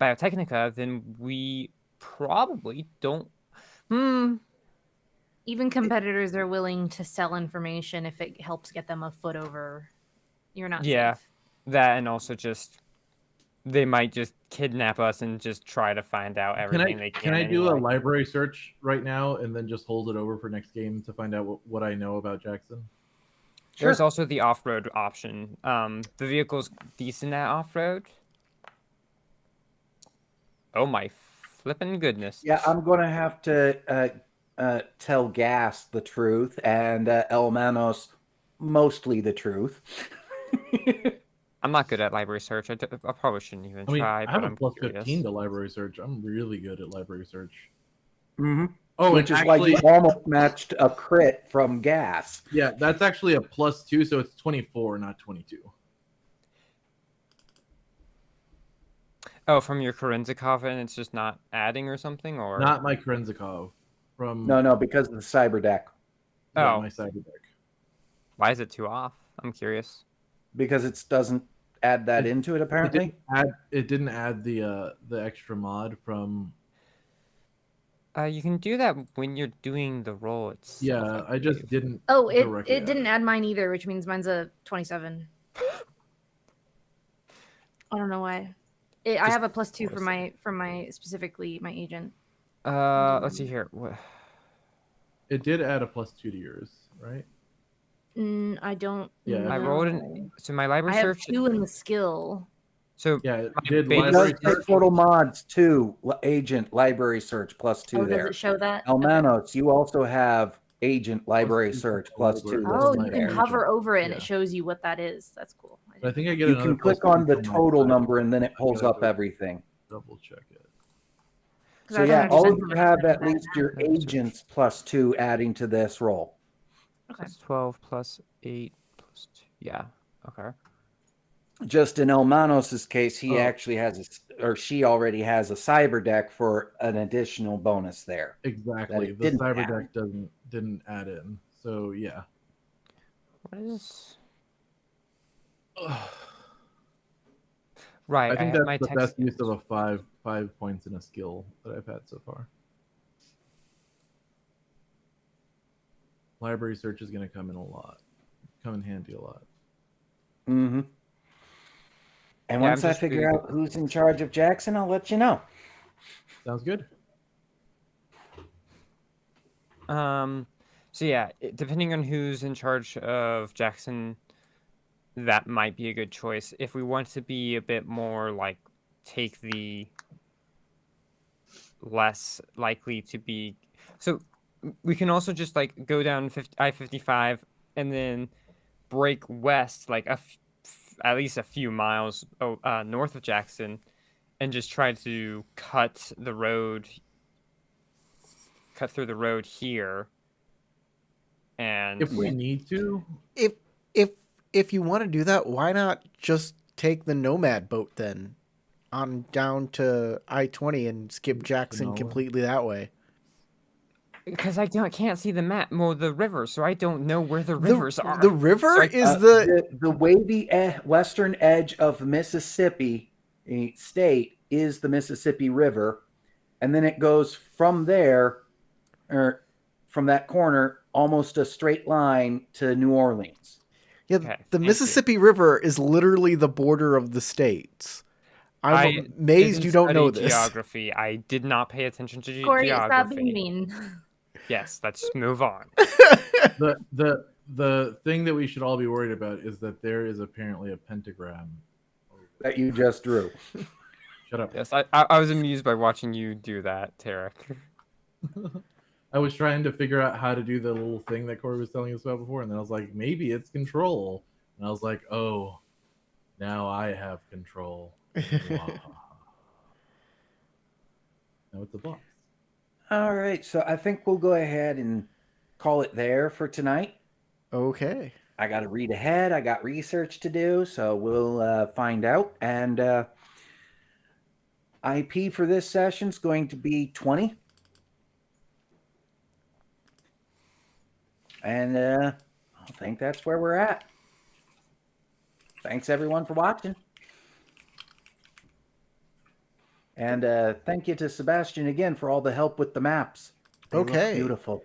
Biotechnica, then we probably don't. Even competitors are willing to sell information if it helps get them a foot over. You're not Yeah. safe. That, and also just they might just kidnap us and just try to find out everything they can. Can I do a anyway. library search right now and then just hold it over for next game to find out what I know about Jackson? There's also the off-road option. The vehicle's decent at off-road. Oh my flippin' goodness! Yeah, I'm going to have to tell Gas the truth and El Manos mostly the truth. I'm not good at library search. I probably shouldn't even I mean, try. I but have a I'm plus curious. 15 to library search. I'm really good at library search. Mm-hmm. Oh, Which is and why actually, you almost matched a crit from Gas. yeah, that's actually a plus 2, so it's 24, not 22. Oh, from your Korenzikov, and it's just not adding or something, or Not my Korenzikov. From No, because of the cyber deck. yeah, Oh. my cyber deck. why is it too off? I'm curious. Because it doesn't add that It- into it, It apparently. didn't add the extra mod from. You can do that when you're doing the roll itself. Yeah, I just didn't. Oh, directly it add didn't add mine either, which means mine's a 27. I don't know why. I Just have a plus 2 force from my specifically my agent. Let's see here. It did add a plus 2 to yours, right? I don't. Yeah. I rolled an. So my I library have search. 2 in the skill. So Yeah, it My did base- It library does say search. total mods 2, agent, library search plus 2 Oh, does there. it show that? El Okay. Manos, you also have agent, library 2 search for plus library. 2. Oh, listed you can there. hover over it and Yeah. it shows you what that is. That's cool. I think I get You another can plus click on 2 the from my total cyber number deck. and then it I pulls gotta up go everything. double check it. 'Cause So I yeah, don't all of understand you have what at that least your Library search. agents plus 2 adding to this roll. Okay. Plus 12 plus 8 plus 2. Yeah. Okay. Just in El Manos's case, he Oh. actually has or she already has a cyber deck for an additional bonus there. Exactly. it The didn't cyber add. deck didn't add in. So yeah. What is? Right. I think have my that's the text best use of skills. a 5 points in a skill that I've had so far. Library search is going to come in handy a lot. Mm-hmm. And Yeah, once I'm I just figure reading out who's in charge of Jackson, I'll let you know. Sounds good. So yeah, depending on who's in charge of Jackson, that might be a good choice. If we want to be a bit more like take the less likely to be, so we can also just like go down I-55 and then break west like at least a few miles north of Jackson, and just try to cut through the road here. And If we need to, If if if you want to do that, why not just take the Nomad boat then on down to I-20 and skip Jackson nowhere. completely that way? because can't see the map, the river, so I don't know where the rivers are. The river So is the wavy western edge of Mississippi state is the Mississippi River, and then it goes from there, or from that corner, almost a straight line to New Orleans. yeah, Okay, the thank you. Mississippi River is literally the border of the states. I'm I amazed didn't you don't know study this. geography. I did not pay attention to Corey, stop geography. being mean. Yes, let's move on. the thing that we should all be worried about is that there is apparently a pentagram. That you just drew. Shut up. Yes, I was amused by watching you do that, Tarek. I was trying to figure out how to do the little thing that Corey was telling us about before, and then I was like, maybe it's control. And I was like, oh, now I have control. Now it's a box. All right, so I think we'll go ahead and call it there for tonight. Okay. I got to read ahead. I got research to do, so we'll find out. And IP for this session is going to be 20. And I think that's where we're at. Thanks, everyone, for watching. And thank you to Sebastian again for all the help with the maps. They look Okay. beautiful.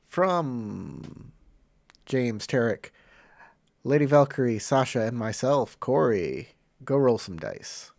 From James, Tarek, Lady Valkyrie, Sasha, and myself, Corey, go roll some dice.